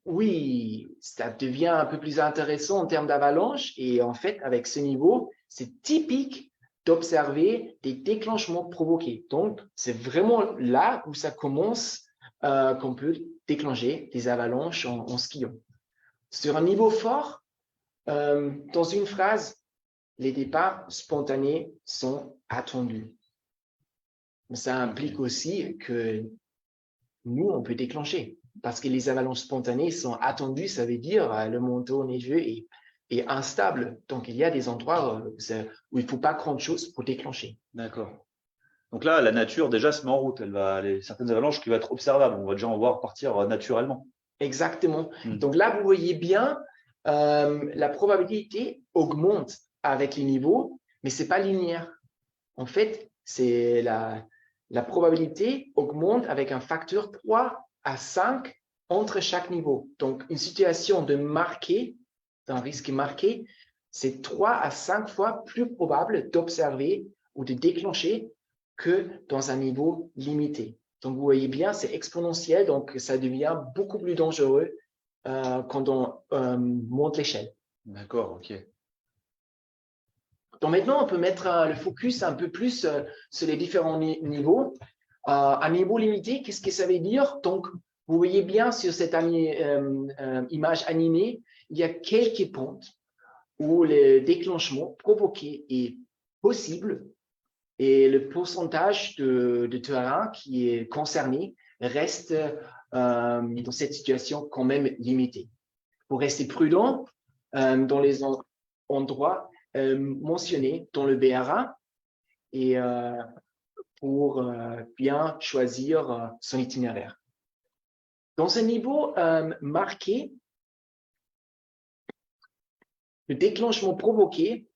oui, ça devient un peu plus intéressant en termes d'avalanche. Et en fait, avec ce niveau, c'est typique d'observer des déclenchements provoqués. Donc, c'est vraiment là où ça commence qu'on peut déclencher des avalanches en skiant. Sur un niveau fort, dans une phrase, les départs spontanés sont attendus. Ça implique aussi que nous, on peut déclencher parce que les avalanches spontanées sont attendues, ça veut dire le manteau neigeux est instable. Donc, il y a des endroits où il ne faut pas grand-chose pour déclencher. D'accord. Donc là, la nature déjà se met en route. Elle va aller certaines avalanches qui vont être observables. On va déjà en voir partir naturellement. Exactement. Donc là, vous voyez bien, la probabilité augmente avec les niveaux, mais ce n'est pas linéaire. En fait, c'est la probabilité augmente avec un facteur 3 à 5 entre chaque niveau. Donc, une situation de marqué, d'un risque marqué, c'est 3 à 5 fois plus probable d'observer ou de déclencher que dans un niveau limité. Donc, vous voyez bien, c'est exponentiel, donc ça devient beaucoup plus dangereux quand on monte l'échelle. D'accord, ok. Donc maintenant, on peut mettre le focus un peu plus sur les différents niveaux. Un niveau limité, qu'est-ce que ça veut dire? Donc, vous voyez bien sur cette image animée, il y a quelques pentes où le déclenchement provoqué est possible et le pourcentage de terrain qui est concerné reste dans cette situation quand même limité. Pour rester prudent dans les endroits mentionnés dans le BRA et pour bien choisir son itinéraire. Dans un niveau marqué, le déclenchement provoqué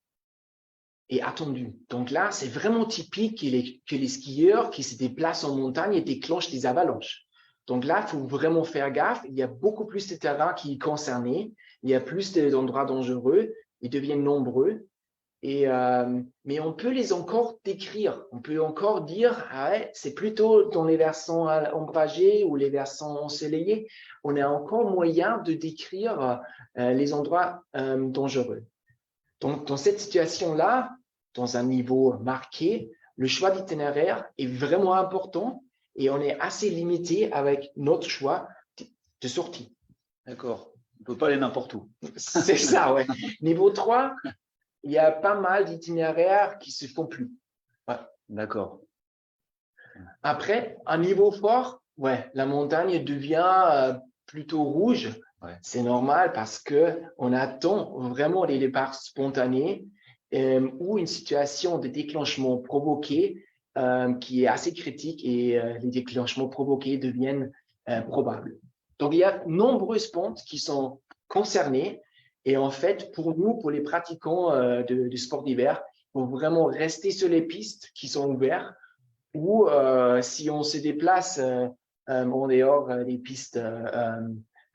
est attendu. Donc là, c'est vraiment typique que les skieurs qui se déplacent en montagne déclenchent des avalanches. Donc là, il faut vraiment faire gaffe. Il y a beaucoup plus de terrain qui est concerné. Il y a plus d'endroits dangereux. Ils deviennent nombreux. Mais on peut les encore décrire. On peut encore dire, ah ouais, c'est plutôt dans les versants ombragés ou les versants ensoleillés. On a encore moyen de décrire les endroits dangereux. Donc, dans cette situation-là, dans un niveau marqué, le choix d'itinéraire est vraiment important et on est assez limité avec notre choix de sortie. D'accord. On ne peut pas aller n'importe où. C'est ça, ouais. Niveau 3, il y a pas mal d'itinéraires qui se font plus. Ouais, d'accord. Après, un niveau fort, ouais, la montagne devient plutôt rouge. Ouais. C'est normal parce que on attend vraiment les départs spontanés ou une situation de déclenchement provoqué qui est assez critique et les déclenchements provoqués deviennent probables. Donc, il y a nombreuses pentes qui sont concernées et en fait, pour nous, pour les pratiquants de sport d'hiver, il faut vraiment rester sur les pistes qui sont ouvertes ou si on se déplace en dehors des pistes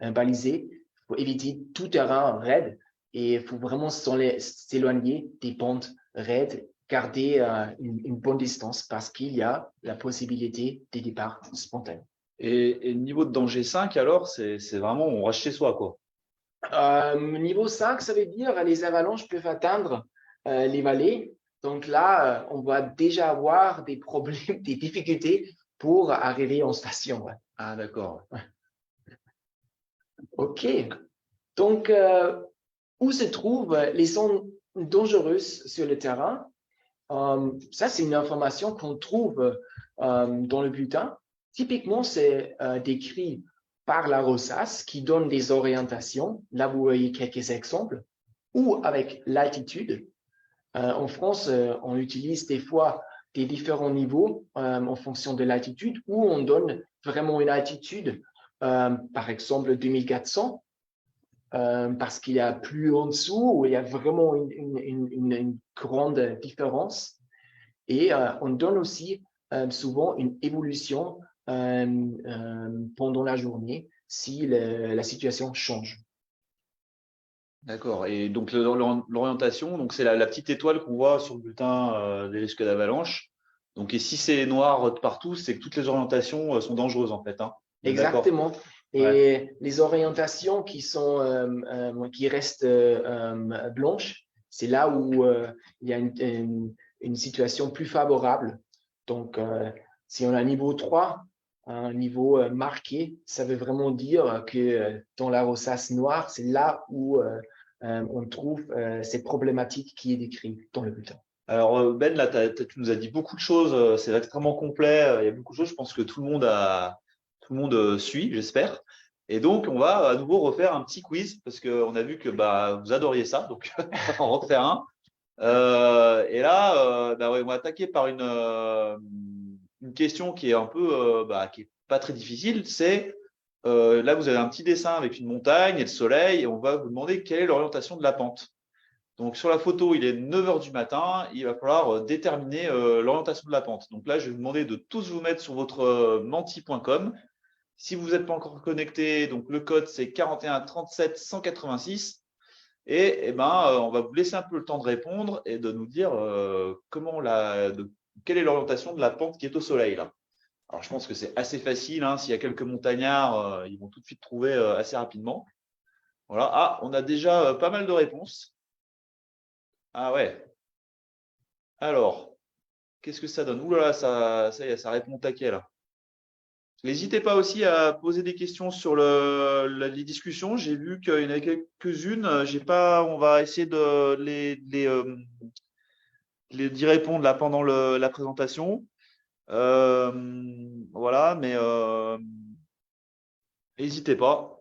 balisées, il faut éviter tout terrain raide et il faut vraiment s'éloigner des pentes raides, garder une bonne distance parce qu'il y a la possibilité des départs spontanés. Et niveau de danger 5, alors, c'est vraiment, on reste chez soi, quoi. Niveau 5, ça veut dire les avalanches peuvent atteindre les vallées. Donc là, on va déjà avoir des problèmes, des difficultés pour arriver en station. Ouais. Ah, d'accord. Ouais. OK. Donc, où se trouvent les zones dangereuses sur le terrain? Ça, c'est une information qu'on trouve dans le bulletin. Typiquement, c'est décrit par la Rossas qui donne des orientations. Là, vous voyez quelques exemples. Ou avec l'altitude. En France, on utilise des fois des différents niveaux en fonction de l'altitude où on donne vraiment une altitude, par exemple 2400, parce qu'il y a plus en dessous où il y a vraiment une grande différence. Et on donne aussi souvent une évolution pendant la journée si la situation change. D'accord. Et donc, l'orientation, donc c'est la petite étoile qu'on voit sur le bulletin des risques d'avalanche. Donc, et si c'est noir de partout, c'est que toutes les orientations sont dangereuses, en fait. Hein. Exactement. Et ouais. les orientations qui qui restent blanches, c'est là où il y a une situation plus favorable. Donc, si on a un niveau 3, un niveau marqué, ça veut vraiment dire que dans la rosace noire, c'est là où on trouve ces problématiques qui est décrites dans le bulletin. Alors, Ben, là, tu nous as dit beaucoup de choses. C'est extrêmement complet. Il y a beaucoup de choses. Je pense que tout le monde suit, j'espère. Et donc, on va à nouveau refaire un petit quiz parce qu'on a vu que bah, vous adoriez ça. Donc, on va en refaire un. Et là, bah, ouais, on va attaquer par une question qui est un peu, qui est pas très difficile. C'est là, vous avez un petit dessin avec une montagne et le soleil, et on va vous demander quelle est l'orientation de la pente. Donc, sur la photo, il est 9 h du matin. Il va falloir déterminer l'orientation de la pente. Donc là, je vais vous demander de tous vous mettre sur votre menti.com. Si vous n'êtes pas encore connecté, donc le code c'est 41 37 186. Et ben, on va vous laisser un peu le temps de répondre et de nous dire quelle est l'orientation de la pente qui est au soleil là. Alors, je pense que c'est assez facile. Hein. S'il y a quelques montagnards, ils vont tout de suite trouver assez rapidement. Voilà. Ah, on a déjà pas mal de réponses. Ah ouais. Alors, qu'est-ce que ça donne? Ouh là là, ça y est, ça répond au taquet là. N'hésitez pas aussi à poser des questions sur les discussions. J'ai vu qu'il y en avait quelques-unes. J'ai pas. On va essayer de d'y répondre là pendant la présentation. Voilà, mais n'hésitez pas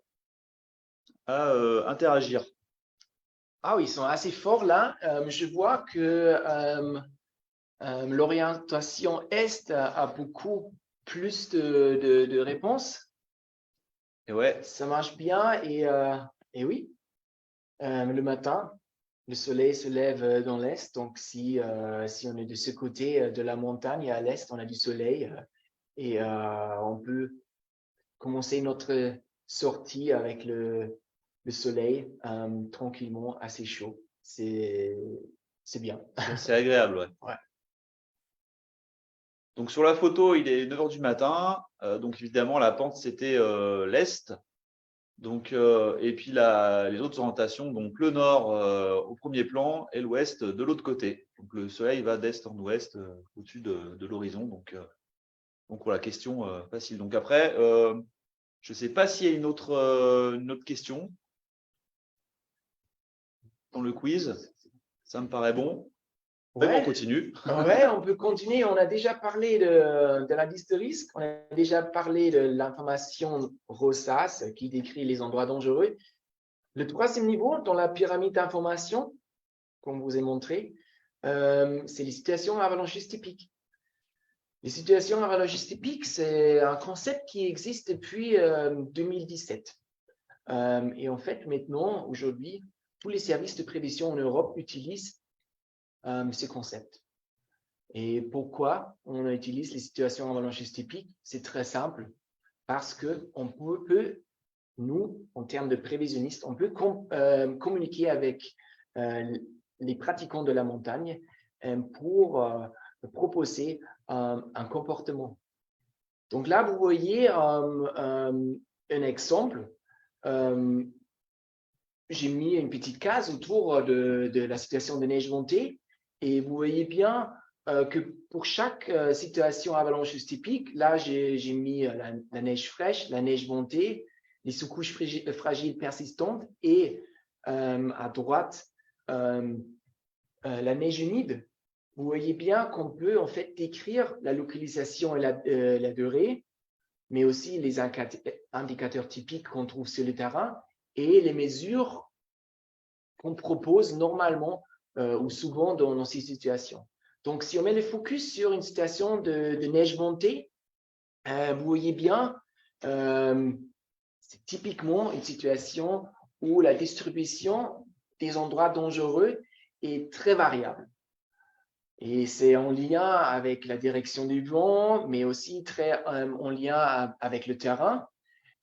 à interagir. Ah oui, ils sont assez forts là. Je vois que l'orientation Est a beaucoup plus de réponses. Et ouais, Ça marche bien et oui, le matin, le soleil se lève dans l'Est. Donc, si on est de ce côté de la montagne à l'Est, on a du soleil et on peut commencer notre sortie avec le soleil tranquillement, assez chaud. C'est bien. c'est agréable. Ouais. Ouais. Donc sur la photo, il est 9 h du matin. Donc évidemment, la pente, c'était l'Est. Donc, et puis les autres orientations, donc le nord au premier plan et l'ouest de l'autre côté. Donc le soleil va d'est en ouest au-dessus de l'horizon. Donc voilà, question facile. Donc après, je ne sais pas s'il y a une autre question dans le quiz. Ça me paraît bon. Mais bon, on Ouais, continue. ouais, on peut continuer. On a déjà parlé de la liste de risques, on a déjà parlé de l'information ROSAS qui décrit les endroits dangereux. Le troisième niveau dans la pyramide d'information, comme vous ai montré, c'est les situations avalancheuses typiques. Les situations avalancheuses typiques, c'est un concept qui existe depuis 2017. Et en fait, maintenant, aujourd'hui, tous les services de prévision en Europe utilisent ce concept. Et pourquoi on utilise les situations avalancheuses typiques? C'est très simple, parce qu'on peut, nous, en termes de prévisionnistes, on peut communiquer avec les pratiquants de la montagne pour proposer un comportement. Donc là, vous voyez un exemple. J'ai mis une petite case autour de la situation de neige montée et vous voyez bien que pour chaque situation avalancheuse typique, là, j'ai mis la neige fraîche, la neige montée, les sous-couches fragiles persistantes et à droite, la neige humide. Vous voyez bien qu'on peut en fait décrire la localisation et la durée, mais aussi les indicateurs typiques qu'on trouve sur le terrain et les mesures qu'on propose normalement ou souvent dans ces situations. Donc, si on met le focus sur une situation de neige montée, vous voyez bien, c'est typiquement une situation où la distribution des endroits dangereux est très variable. Et c'est en lien avec la direction du vent, mais aussi très en lien avec le terrain.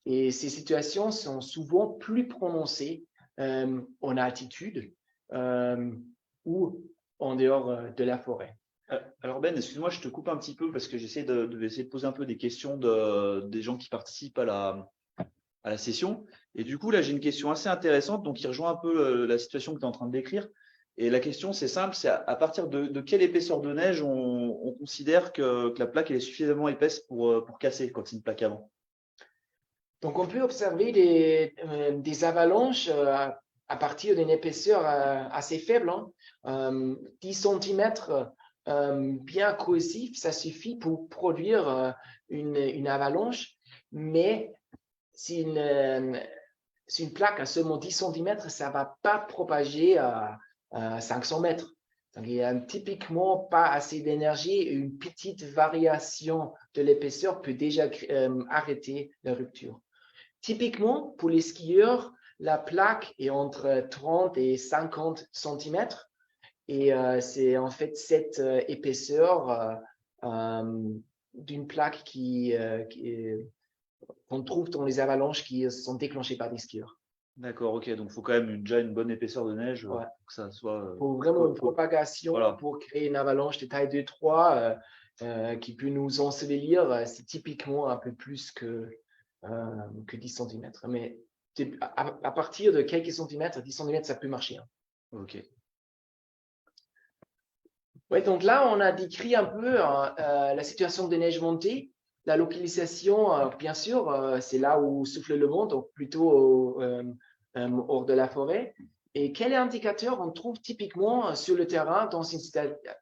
Et ces situations sont souvent plus prononcées en altitude ou en dehors de la forêt. Alors Ben, excuse-moi, je te coupe un petit peu parce que j'essaie de poser un peu des questions des gens qui participent à la session. Et du coup, là, j'ai une question assez intéressante, donc qui rejoint un peu la situation que tu es en train de décrire. Et la question, c'est simple, c'est à partir de quelle épaisseur de neige on considère que la plaque elle est suffisamment épaisse pour casser quand c'est une plaque avant? Donc, on peut observer des avalanches à partir d'une épaisseur assez faible, 10 cm bien cohésif, ça suffit pour produire une avalanche, mais si une plaque a seulement 10 cm, ça ne va pas propager à 500 mètres. Donc, il n'y a typiquement pas assez d'énergie et une petite variation de l'épaisseur peut déjà arrêter la rupture. Typiquement, pour les skieurs, la plaque est entre 30 et 50 cm et c'est en fait cette épaisseur d'une plaque qu'on trouve dans les avalanches qui sont déclenchées par des skieurs. D'accord, ok. Donc, il faut quand même déjà une bonne épaisseur de neige Ouais. pour que ça soit. Pour vraiment une propagation, voilà. pour créer une avalanche de taille 2-3 qui peut nous ensevelir, c'est typiquement un peu plus que 10 cm. Mais à partir de quelques centimètres, 10 cm, ça peut marcher. Hein. Ok. Ouais, donc là, on a décrit un peu la situation de neige montée. La localisation, bien sûr, c'est là où souffle le vent, donc plutôt hors de la forêt. Et quel indicateur on trouve typiquement sur le terrain dans une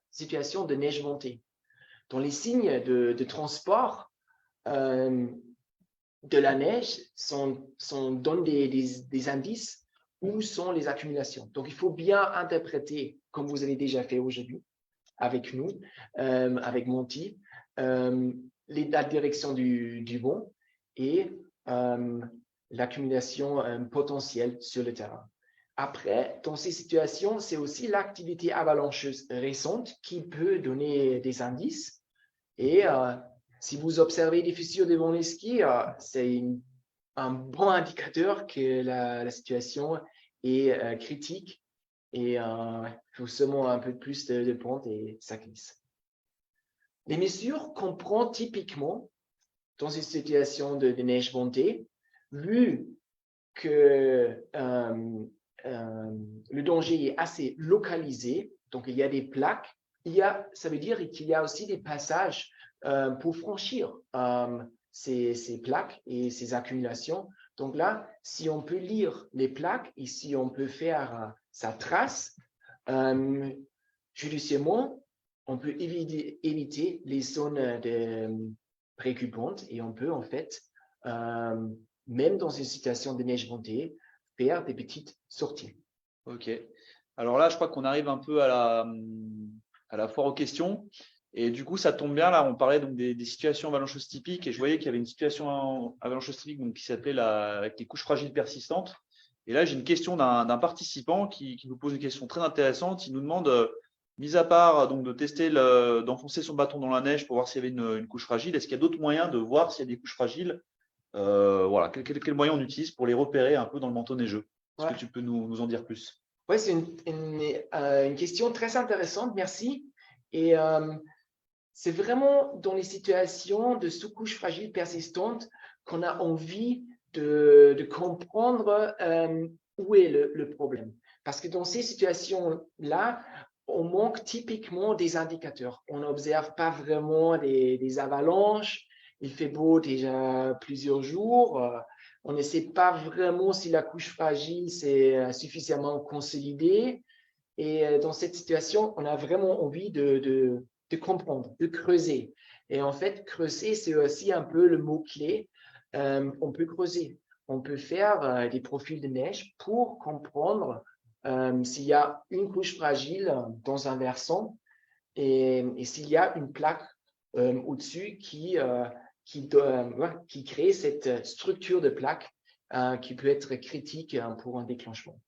situation de neige montée? Dans les signes de transport de la neige donnent des indices où sont les accumulations. Donc, il faut bien interpréter, comme vous avez déjà fait aujourd'hui avec nous, avec Monty, la direction du vent et l'accumulation potentielle sur le terrain. Après, dans ces situations, c'est aussi l'activité avalancheuse récente qui peut donner des indices. Et si vous observez des fissures devant les skis, c'est un bon indicateur que la situation est critique et il faut seulement un peu plus de pente et ça glisse. Les mesures qu'on prend typiquement dans une situation de neige montée, vu que le danger est assez localisé, donc il y a des plaques, ça veut dire qu'il y a aussi des passages pour franchir ces plaques et ces accumulations. Donc là, si on peut lire les plaques et si on peut faire sa trace, judicieusement, on peut éviter les zones préoccupantes et on peut en fait, même dans une situation de neige montée, faire des petites sorties. Ok. Alors là, je crois qu'on arrive un peu à la foire aux questions. Et du coup, ça tombe bien. Là, on parlait donc des situations avalancheuses typiques. Et je voyais qu'il y avait une situation avalancheuse typique donc, qui s'appelait avec les couches fragiles persistantes. Et là, j'ai une question d'un participant qui nous pose une question très intéressante. Il nous demande, mis à part donc, de tester, d'enfoncer son bâton dans la neige pour voir s'il y avait une couche fragile, est-ce qu'il y a d'autres moyens de voir s'il y a des couches fragiles? Voilà, quel moyen on utilise pour les repérer un peu dans le manteau neigeux? Est-ce que tu peux nous en dire plus? Oui, c'est une question très intéressante, merci. Et c'est vraiment dans les situations de sous-couches fragiles persistantes qu'on a envie de comprendre où est le problème. Parce que dans ces situations-là, on manque typiquement des indicateurs. On n'observe pas vraiment des avalanches. Il fait beau déjà plusieurs jours. On ne sait pas vraiment si la couche fragile s'est suffisamment consolidée. Et dans cette situation, on a vraiment envie de comprendre, de creuser. Et en fait, creuser, c'est aussi un peu le mot-clé. On peut creuser, on peut faire des profils de neige pour comprendre s'il y a une couche fragile dans un versant et s'il y a une plaque au-dessus qui crée cette structure de plaque qui peut être critique pour un déclenchement.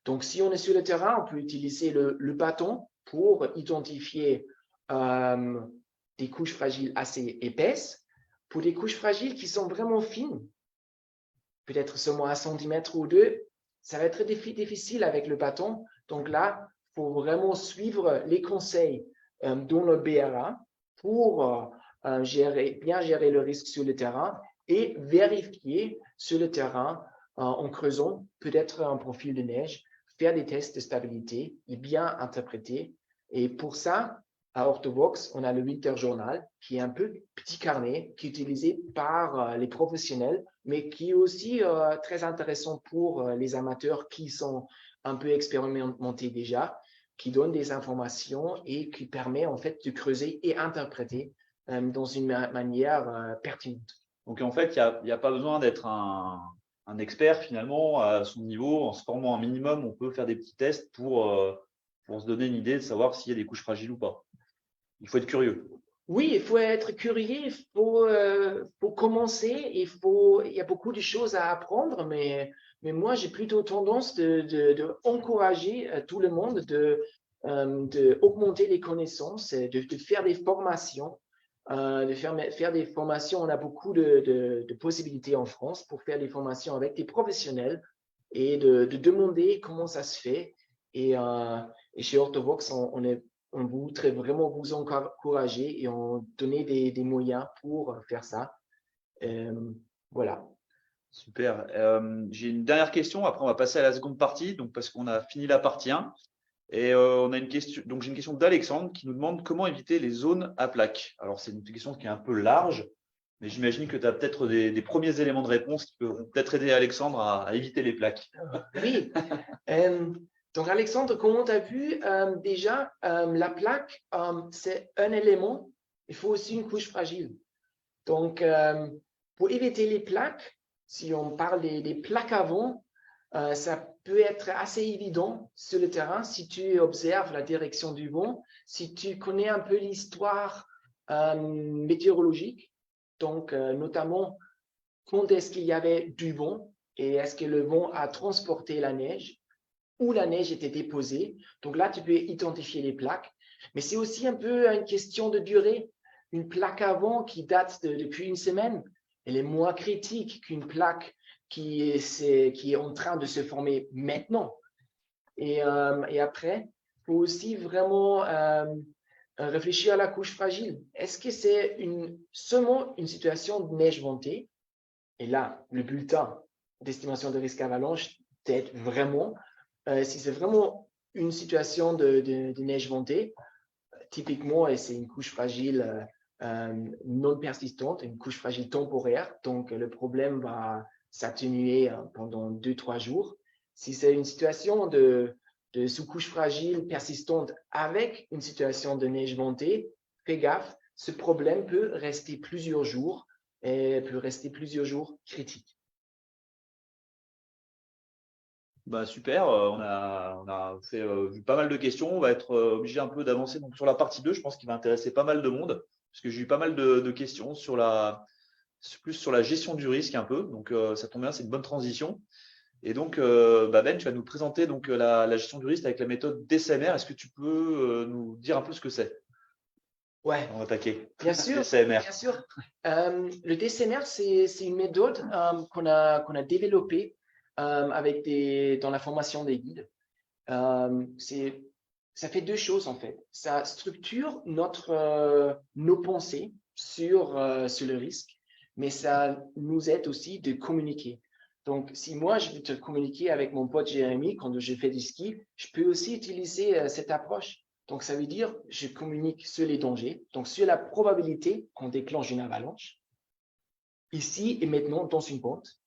Donc, si on est sur le terrain, on peut utiliser le bâton pour identifier des couches fragiles assez épaisses. Pour des couches fragiles qui sont vraiment fines, peut-être seulement 1 centimètre ou 2, ça va être difficile avec le bâton. Donc là, il faut vraiment suivre les conseils dans le BRA pour bien gérer le risque sur le terrain et vérifier sur le terrain en creusant peut-être un profil de neige, faire des tests de stabilité et bien interpréter. Et pour ça, à Orthovox, on a le Winter Journal, qui est un peu petit carnet, qui est utilisé par les professionnels, mais qui est aussi très intéressant pour les amateurs qui sont un peu expérimentés déjà, qui donne des informations et qui permet en fait de creuser et interpréter dans une manière pertinente. Donc en fait, il n'y a pas besoin d'être un expert finalement à son niveau. En se formant un minimum, on peut faire des petits tests pour se donner une idée de savoir s'il y a des couches fragiles ou pas. Il faut être curieux. Oui, il faut être curieux, il faut commencer, il y a beaucoup de choses à apprendre, mais moi, j'ai plutôt tendance de encourager tout le monde de augmenter les connaissances, de faire des formations, de faire des formations. On a beaucoup de possibilités en France pour faire des formations avec des professionnels et de demander comment ça se fait. Et chez Orthovox, on voudrait vraiment vous encourager et on donner des moyens pour faire ça. Voilà. Super. J'ai une dernière question. Après, on va passer à la seconde partie, donc parce qu'on a fini la partie 1. Et on a une question. Donc, j'ai une question d'Alexandre qui nous demande comment éviter les zones à plaques. Alors, c'est une question qui est un peu large, mais j'imagine que tu as peut-être des premiers éléments de réponse qui peuvent peut-être aider Alexandre à éviter les plaques. Oui. Donc, Alexandre, comme on a vu, déjà, la plaque, c'est un élément. Il faut aussi une couche fragile. Donc, pour éviter les plaques, si on parle des plaques avant, ça peut être assez évident sur le terrain si tu observes la direction du vent, si tu connais un peu l'histoire météorologique, donc notamment quand est-ce qu'il y avait du vent et est-ce que le vent a transporté la neige ou la neige était déposée. Donc là, tu peux identifier les plaques, mais c'est aussi un peu une question de durée. Une plaque avant qui date depuis une semaine, elle est moins critique qu'une plaque qui est en train de se former maintenant. Et après, il faut aussi vraiment réfléchir à la couche fragile. Est-ce que c'est seulement une situation de neige montée? Et là, le bulletin d'estimation de risque avalanche t'aide vraiment. Si c'est vraiment une situation de neige montée, typiquement, et c'est une couche fragile non persistante, une couche fragile temporaire, donc le problème va s'atténuer pendant 2-3 jours. Si c'est une situation de sous-couche fragile persistante avec une situation de neige montée, fais gaffe, ce problème peut rester plusieurs jours et peut rester plusieurs jours critiques. Bah super, on a fait vu pas mal de questions. On va être obligé un peu d'avancer donc sur la partie 2, je pense qu'il va intéresser pas mal de monde, parce que j'ai eu pas mal de questions plus sur la gestion du risque un peu. Donc ça tombe bien, c'est une bonne transition. Et donc Ben, tu vas nous présenter donc la gestion du risque avec la méthode DCMR. Est-ce que tu peux nous dire un peu ce que c'est? Ouais, On va attaquer. bien sûr, DCMR. bien sûr. Le DCMR, c'est une méthode qu'on a développée dans la formation des guides. Ça fait deux choses en fait. Ça structure nos pensées sur le risque, mais ça nous aide aussi de communiquer. Donc, si moi, je veux te communiquer avec mon pote Jérémy quand je fais du ski, je peux aussi utiliser cette approche. Donc, ça veut dire, je communique sur les dangers, donc sur la probabilité qu'on déclenche une avalanche, ici et maintenant dans une pente.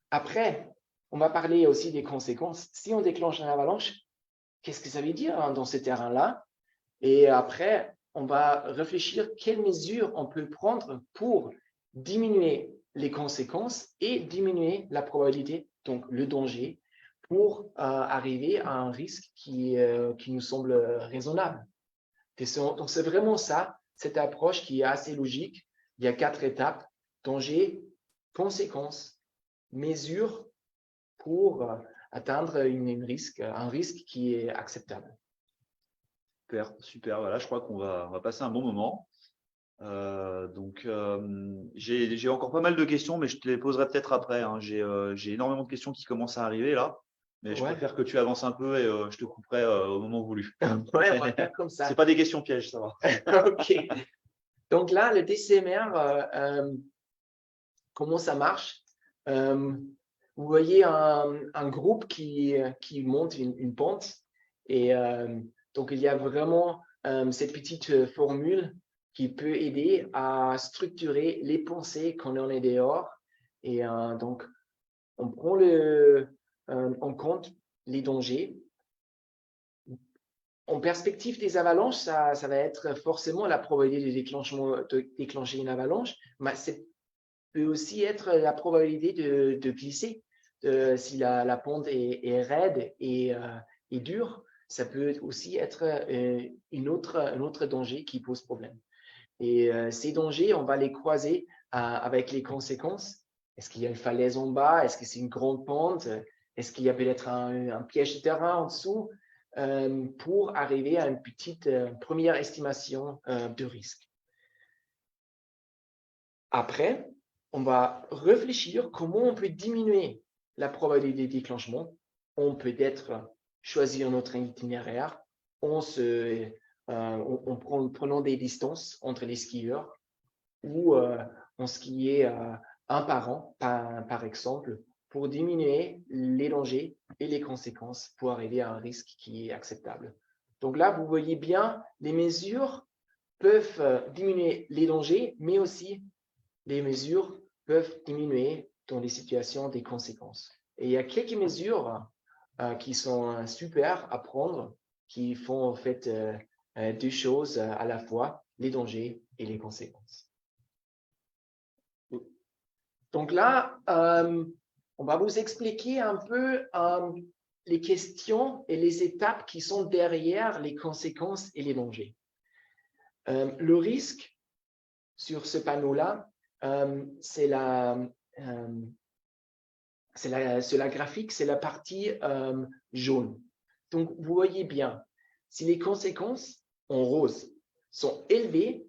Après, on va parler aussi des conséquences. Si on déclenche une avalanche, qu'est-ce que ça veut dire dans ce terrain-là? Et après, on va réfléchir quelles mesures on peut prendre pour diminuer les conséquences et diminuer la probabilité, donc le danger, pour arriver à un risque qui nous semble raisonnable. Donc, c'est vraiment ça, cette approche qui est assez logique. Il y a 4 étapes: danger, conséquences, mesures pour atteindre un risque qui est acceptable. Super, super. Voilà, je crois qu'on va passer un bon moment. J'ai encore pas mal de questions, mais je te les poserai peut-être après, hein. J'ai énormément de questions qui commencent à arriver là, mais je Ouais. préfère que tu avances un peu et je te couperai au moment voulu. Ouais, on va faire comme ça. C'est pas des questions pièges, ça va. OK. Donc là, le DCMR, comment ça marche? Vous voyez un groupe qui monte une pente et donc il y a vraiment cette petite formule qui peut aider à structurer les pensées quand on est dehors. Et donc, on prend en compte les dangers. En perspective des avalanches, ça va être forcément la probabilité de déclencher une avalanche, mais ça peut aussi être la probabilité de glisser. Si la pente est raide et dure, ça peut aussi être un autre danger qui pose problème. Et ces dangers, on va les croiser avec les conséquences. Est-ce qu'il y a une falaise en bas? Est-ce que c'est une grande pente? Est-ce qu'il y a peut-être un piège de terrain en dessous? Pour arriver à une petite première estimation de risque. Après, on va réfléchir comment on peut diminuer la probabilité de déclenchement. On peut être choisir notre itinéraire en prenant des distances entre les skieurs ou en skier un par an, par exemple, pour diminuer les dangers et les conséquences pour arriver à un risque qui est acceptable. Donc là, vous voyez bien, les mesures peuvent diminuer les dangers, mais aussi les mesures peuvent diminuer dans les situations des conséquences. Et il y a quelques mesures qui sont super à prendre, qui font en fait deux choses à la fois, les dangers et les conséquences. Donc là, on va vous expliquer un peu les questions et les étapes qui sont derrière les conséquences et les dangers. Le risque sur ce panneau-là, c'est la graphique, c'est la partie jaune. Donc, vous voyez bien, si les conséquences en rose sont élevées,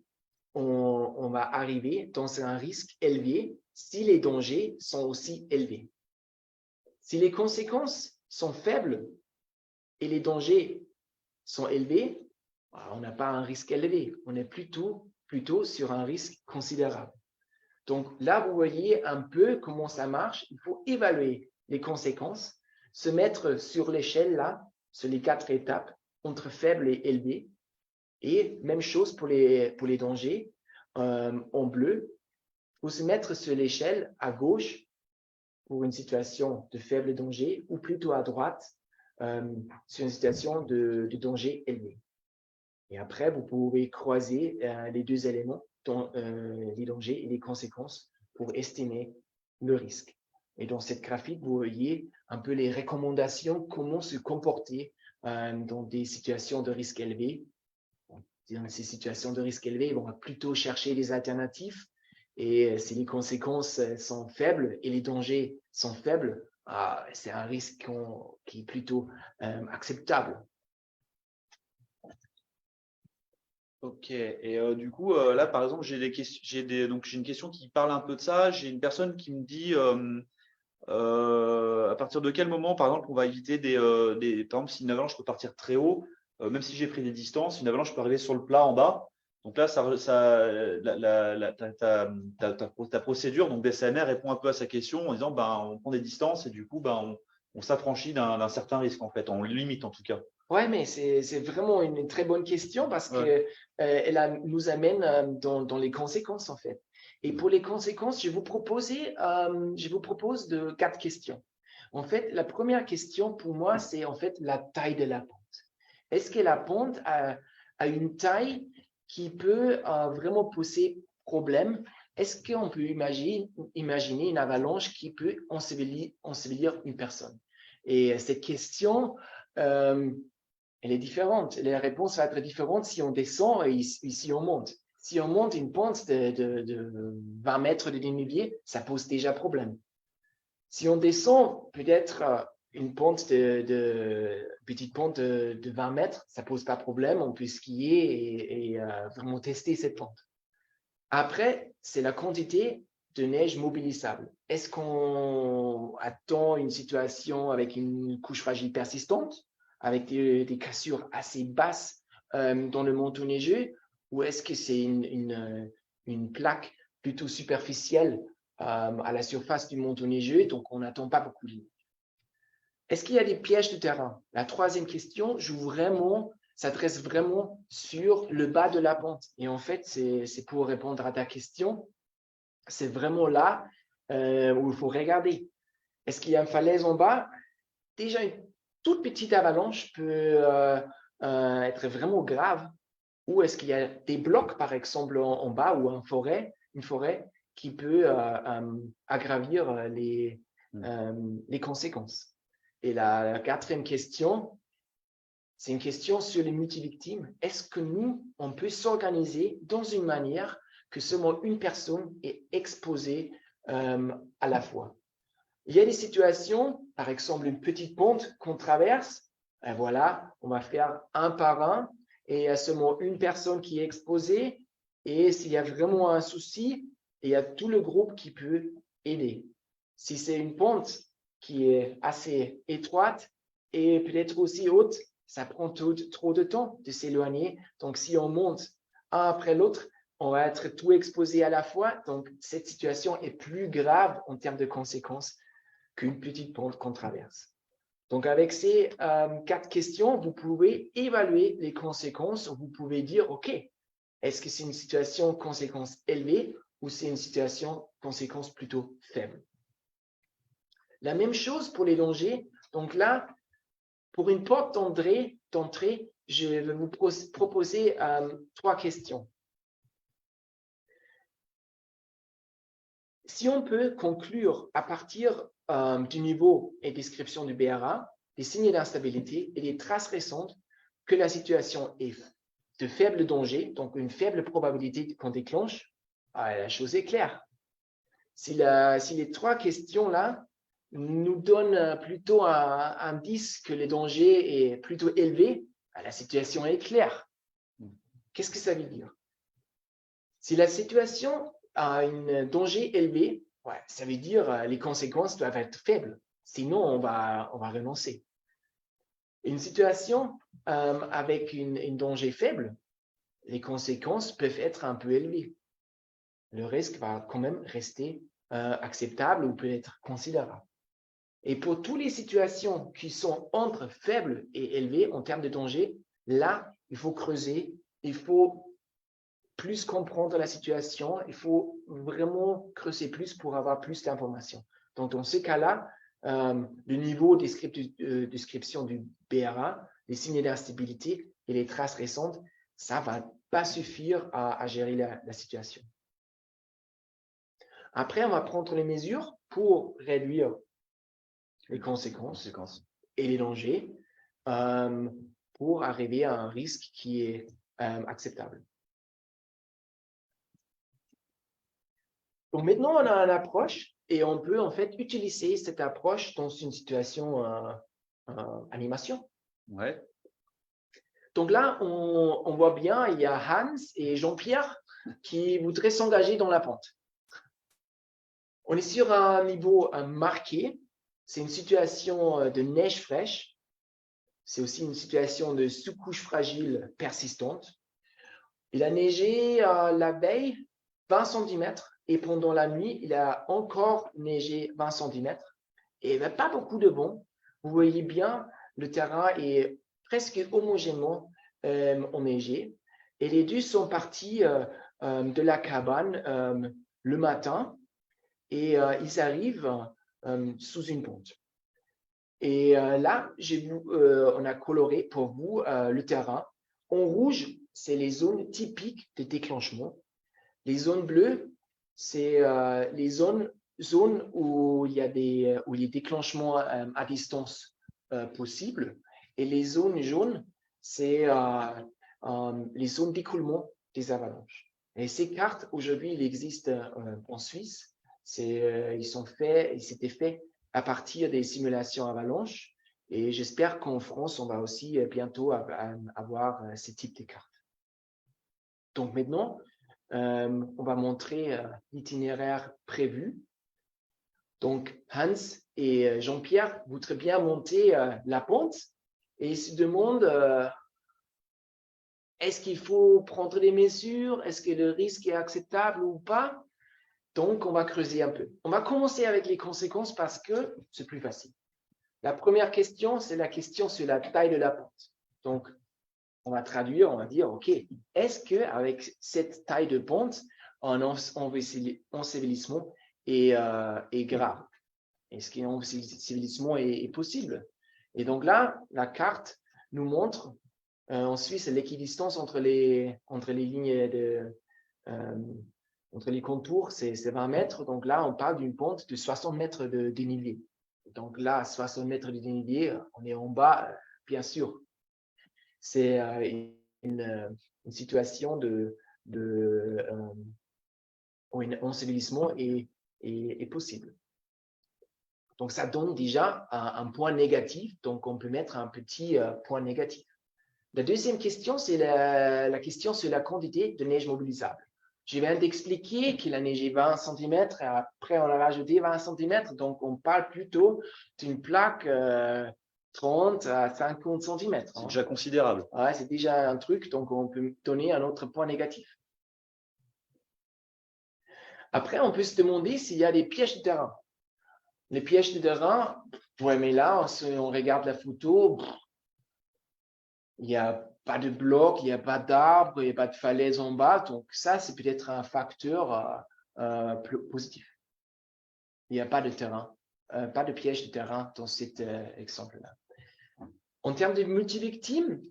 on va arriver dans un risque élevé si les dangers sont aussi élevés. Si les conséquences sont faibles et les dangers sont élevés, on n'a pas un risque élevé, on est plutôt sur un risque considérable. Donc là, vous voyez un peu comment ça marche. Il faut évaluer les conséquences, se mettre sur l'échelle là, sur les 4 étapes, entre faible et élevé. Et même chose pour les dangers en bleu. Il faut se mettre sur l'échelle à gauche pour une situation de faible danger ou plutôt à droite sur une situation de danger élevé. Et après, vous pouvez croiser les deux éléments, les dangers et les conséquences pour estimer le risque. Et dans cette graphique, vous voyez un peu les recommandations, comment se comporter dans des situations de risque élevé. Dans ces situations de risque élevé, on va plutôt chercher des alternatives. Et si les conséquences sont faibles et les dangers sont faibles, c'est un risque qui est plutôt acceptable. Ok, et du coup, là, par exemple, donc j'ai une question qui parle un peu de ça. J'ai une personne qui me dit à partir de quel moment, par exemple, on va éviter par exemple, si une avalanche peut partir très haut, même si j'ai pris des distances, une avalanche peut arriver sur le plat en bas. Donc là, ta procédure, donc DSMR, répond un peu à sa question en disant, ben, on prend des distances et du coup, ben, on s'affranchit d'un certain risque en fait, on le limite en tout cas. Ouais, mais c'est vraiment une très bonne question parce Ouais. que elle nous amène dans les conséquences en fait. Et pour les conséquences, je vous propose de 4 questions. En fait, la première question pour moi, c'est en fait la taille de la pente. Est-ce que la pente a une taille qui peut vraiment poser problème? Est-ce qu'on peut imaginer une avalanche qui peut ensevelir une personne? Et cette question, elle est différente. La réponse va être différente si on descend et si on monte. Si on monte une pente de 20 mètres de dénivelé, ça pose déjà problème. Si on descend peut-être une petite pente de 20 mètres, ça pose pas problème. On peut skier et vraiment tester cette pente. Après, c'est la quantité de neige mobilisable. Est-ce qu'on attend une situation avec une couche fragile persistante, avec des cassures assez basses dans le manteau neigeux, ou est-ce que c'est une plaque plutôt superficielle à la surface du manteau neigeux, donc on n'attend pas beaucoup de neige? Est-ce qu'il y a des pièges de terrain? La troisième question s'adresse vraiment sur le bas de la pente. Et en fait, c'est pour répondre à ta question, c'est vraiment là où il faut regarder. Est-ce qu'il y a une falaise en bas? Déjà, une toute petite avalanche peut être vraiment grave. Ou est-ce qu'il y a des blocs, par exemple, en bas ou une forêt qui peut aggravir les conséquences? Et la quatrième question, c'est une question sur les multivictimes. Est-ce que nous, on peut s'organiser dans une manière que seulement une personne est exposée à la fois? Il y a des situations, par exemple une petite pente qu'on traverse, et voilà, on va faire un par un, et il y a seulement une personne qui est exposée, et s'il y a vraiment un souci, il y a tout le groupe qui peut aider. Si c'est une pente qui est assez étroite et peut-être aussi haute, ça prend trop de temps de s'éloigner. Donc, si on monte un après l'autre, on va être tout exposé à la fois. Donc, cette situation est plus grave en termes de conséquences qu'une petite pente qu'on traverse. Donc, avec ces 4 questions, vous pouvez évaluer les conséquences. Vous pouvez dire, OK, est-ce que c'est une situation conséquence élevée ou c'est une situation conséquence plutôt faible? La même chose pour les dangers. Donc là, pour une porte d'entrée, je vais vous proposer 3 questions. Si on peut conclure à partir du niveau et description du BRA, des signes d'instabilité et des traces récentes que la situation est de faible danger, donc une faible probabilité qu'on déclenche, la chose est claire. Si les 3 questions-là nous donnent plutôt un indice que le danger est plutôt élevé, la situation est claire. Qu'est-ce que ça veut dire? Si la situation a un danger élevé, ça veut dire les conséquences doivent être faibles. Sinon, on va renoncer. Une situation avec un danger faible, les conséquences peuvent être un peu élevées. le risque va quand même rester acceptable ou peut être considérable. Et pour toutes les situations qui sont entre faibles et élevées en termes de danger, là, il faut creuser, il faut plus comprendre la situation, il faut vraiment creuser plus pour avoir plus d'informations. Donc, dans ce cas-là, le niveau de description du BRA, les signes d'instabilité et les traces récentes, ça ne va pas suffire à gérer la situation. Après, on va prendre les mesures pour réduire les conséquences et les dangers pour arriver à un risque qui est acceptable. Donc maintenant, on a une approche et on peut en fait utiliser cette approche dans une situation animation. Ouais. Donc là, on voit bien, il y a Hans et Jean-Pierre qui voudraient s'engager dans la pente. On est sur un niveau marqué. C'est une situation de neige fraîche. C'est aussi une situation de sous-couche fragile persistante. Il a neigé la veille 20 cm et pendant la nuit, il a encore neigé 20 cm. Et il n'y a pas beaucoup de vent. Vous voyez bien, le terrain est presque homogènement enneigé. Et les deux sont partis de la cabane le matin et ils arrivent sous une pente. Et là, on a coloré pour vous le terrain. En rouge, c'est les zones typiques de déclenchement. Les zones bleues, c'est les zones où il y a les déclenchements à distance possibles. Et les zones jaunes, c'est les zones d'écoulement des avalanches. Et ces cartes, aujourd'hui, il existe en Suisse. Ils s'étaient faits à partir des simulations avalanches. Et j'espère qu'en France, on va aussi bientôt avoir ce type de cartes. Donc maintenant, on va montrer l'itinéraire prévu. Donc, Hans et Jean-Pierre voudraient bien monter la pente et ils se demandent est-ce qu'il faut prendre des mesures? Est-ce que le risque est acceptable ou pas? Donc, on va creuser un peu. On va commencer avec les conséquences parce que c'est plus facile. La première question, c'est la question sur la taille de la pente. Donc, on va traduire, on va dire, OK, est-ce qu'avec cette taille de pente, un ensevelissement est grave? Est-ce qu'un ensevelissement est possible? Et donc là, la carte nous montre en Suisse l'équidistance entre les lignes entre les contours, c'est 20 mètres. Donc là, on parle d'une pente de 60 mètres de dénivelé. Donc là, 60 mètres de dénivelé, on est en bas, bien sûr. C'est une situation où un ensevelissement est possible. Donc, ça donne déjà un point négatif. Donc, on peut mettre un petit point négatif. La deuxième question, c'est la question sur la quantité de neige mobilisable. Je viens d'expliquer qu'il a neigé 20 cm et après, on a rajouté 20 cm. Donc, on parle plutôt d'une plaque 30 à 50 cm. C'est déjà considérable. Ouais, c'est déjà un truc, donc on peut donner un autre point négatif. Après, on peut se demander s'il y a des pièges de terrain. Les pièges de terrain, ouais, mais là, on regarde la photo, il n'y a pas de bloc, il n'y a pas d'arbre, il n'y a pas de falaise en bas, donc ça, c'est peut-être un facteur positif. Il n'y a pas de terrain, pas de piège de terrain dans cet exemple-là. En termes de multivictimes,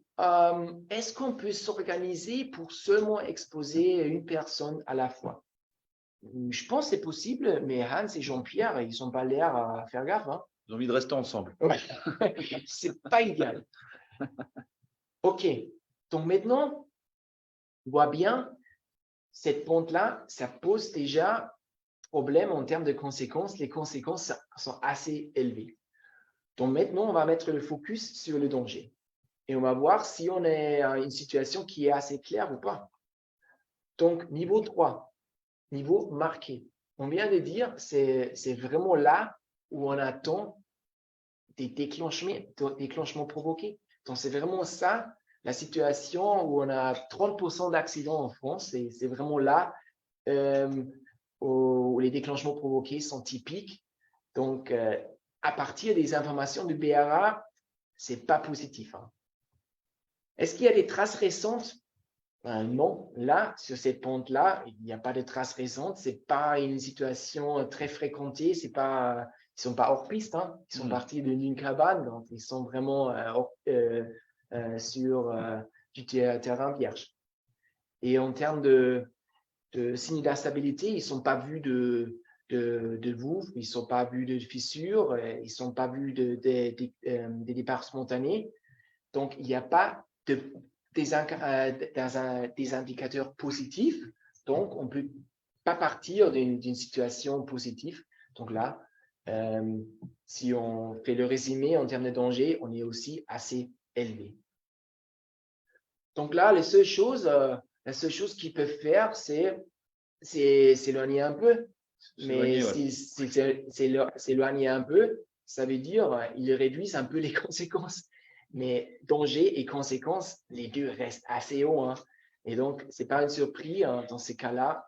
est-ce qu'on peut s'organiser pour seulement exposer une personne à la fois? Je pense que c'est possible, mais Hans et Jean-Pierre, ils n'ont pas l'air à faire gaffe. Hein. Ils ont envie de rester ensemble. Ouais. C'est pas idéal. OK. Donc maintenant, on voit bien, cette pente-là, ça pose déjà problème en termes de conséquences. Les conséquences sont assez élevées. Donc maintenant, on va mettre le focus sur le danger. Et on va voir si on est à une situation qui est assez claire ou pas. Donc, niveau 3, niveau marqué. On vient de dire, c'est vraiment là où on attend des déclenchements provoqués. Donc, c'est vraiment ça, la situation où on a 30% d'accidents en France. C'est vraiment là où les déclenchements provoqués sont typiques. Donc, à partir des informations du BRA, c'est pas positif. Hein. Est-ce qu'il y a des traces récentes? Non, là, sur cette pente-là, il n'y a pas de traces récentes. C'est pas une situation très fréquentée. C'est pas, ils sont pas hors piste. Hein. Ils sont partis d'une cabane, donc ils sont vraiment sur du terrain vierge. Et en termes de signes d'instabilité, ils ne sont pas vus de vouivres, ils ne sont pas vus de fissures, ils ne sont pas vus des départs spontanés. Donc, il n'y a pas des indicateurs positifs. Donc, on ne peut pas partir d'une situation positive. Donc là, si on fait le résumé en termes de danger, on est aussi assez élevé. Donc là, la seule chose qu'ils peuvent faire, c'est s'éloigner un peu. Mais s'éloigner un peu, ça veut dire ils réduisent un peu les conséquences. Mais danger et conséquences, les deux restent assez hauts. Hein. Et donc, ce n'est pas une surprise. Hein. Dans ces cas-là,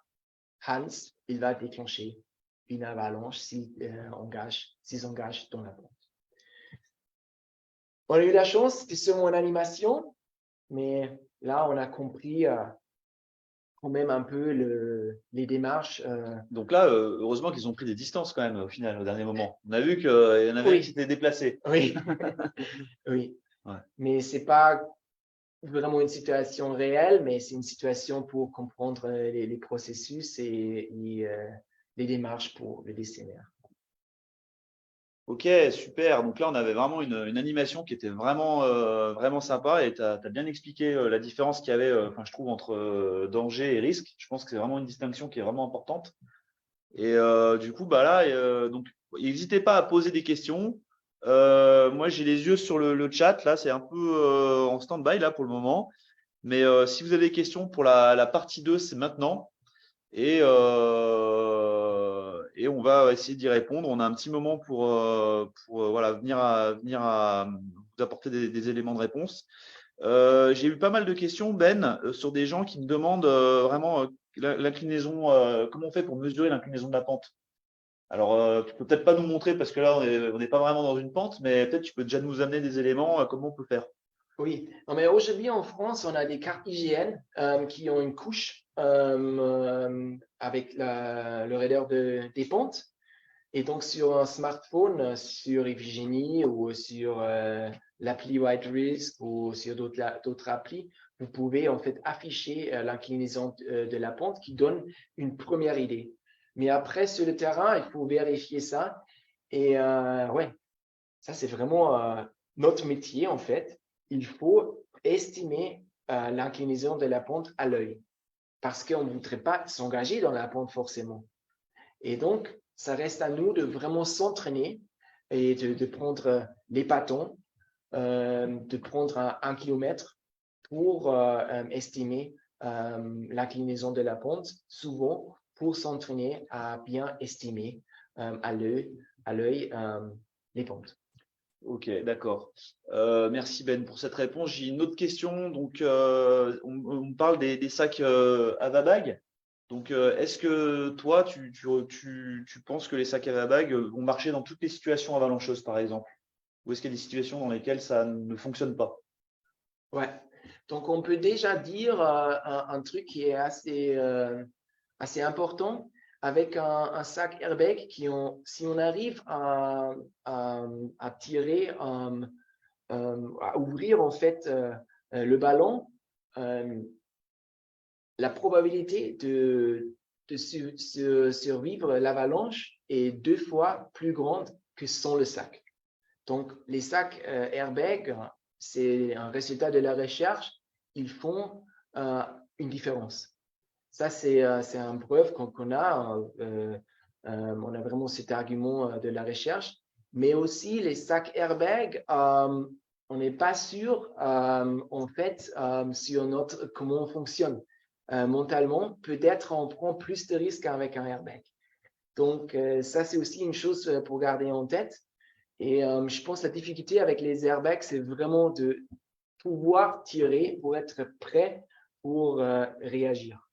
Hans, il va déclencher une avalanche s'il s'engage dans la pente. On a eu la chance, c'est sur mon animation, mais là, on a compris quand même un peu les démarches. Donc là, heureusement qu'ils ont pris des distances quand même au final, au dernier moment. On a vu qu'il y en avait qui s'étaient déplacés. Oui, oui. Ouais. Mais ce n'est pas vraiment une situation réelle, mais c'est une situation pour comprendre les processus et les démarches pour le DCNR. Ok, super. Donc là, on avait vraiment une animation qui était vraiment, vraiment sympa et tu as bien expliqué la différence qu'il y avait, je trouve, entre danger et risque. Je pense que c'est vraiment une distinction qui est vraiment importante. Et du coup, bah là, donc, n'hésitez pas à poser des questions. Moi, j'ai les yeux sur le chat. Là, c'est un peu en stand-by là pour le moment. Mais si vous avez des questions pour la partie 2, c'est maintenant. Et on va essayer d'y répondre. On a un petit moment pour voilà, venir à vous apporter des éléments de réponse. J'ai eu pas mal de questions, Ben, sur des gens qui me demandent vraiment l'inclinaison, comment on fait pour mesurer l'inclinaison de la pente. Alors, tu peux peut-être pas nous montrer parce que là, on n'est pas vraiment dans une pente, mais peut-être tu peux déjà nous amener des éléments, comment on peut faire. Oui, non, mais aujourd'hui en France, on a des cartes IGN qui ont une couche avec le radar des pentes. Et donc, sur un smartphone, sur Iphigénie ou sur l'appli White Risk ou sur d'autres applis, vous pouvez en fait afficher l'inclinaison de la pente qui donne une première idée. Mais après, sur le terrain, il faut vérifier ça. Et ouais, ça, c'est vraiment notre métier en fait. Il faut estimer l'inclinaison de la pente à l'œil parce qu'on ne voudrait pas s'engager dans la pente forcément. Et donc, ça reste à nous de vraiment s'entraîner et de prendre les bâtons, de prendre 1 kilomètre pour estimer l'inclinaison de la pente, souvent pour s'entraîner à bien estimer à l'œil les pentes. Ok, d'accord. Merci Ben pour cette réponse. J'ai une autre question. Donc, on parle des sacs Avabag. Donc, est-ce que toi, tu penses que les sacs Avabag vont marcher dans toutes les situations avalancheuses, par exemple? Ou est-ce qu'il y a des situations dans lesquelles ça ne fonctionne pas? Ouais. Donc, on peut déjà dire un truc qui est assez important avec un sac airbag si on arrive à tirer, à ouvrir en fait le ballon, la probabilité de survivre l'avalanche est 2 fois plus grande que sans le sac. Donc, les sacs airbag, c'est un résultat de la recherche, ils font une différence. Ça, c'est une preuve qu'on a. On a vraiment cet argument de la recherche. Mais aussi, les sacs airbag, on n'est pas sûr, en fait, sur comment on fonctionne mentalement. Peut-être on prend plus de risques avec un airbag. Donc, ça, c'est aussi une chose pour garder en tête. Et je pense que la difficulté avec les airbags, c'est vraiment de pouvoir tirer pour être prêt pour réagir.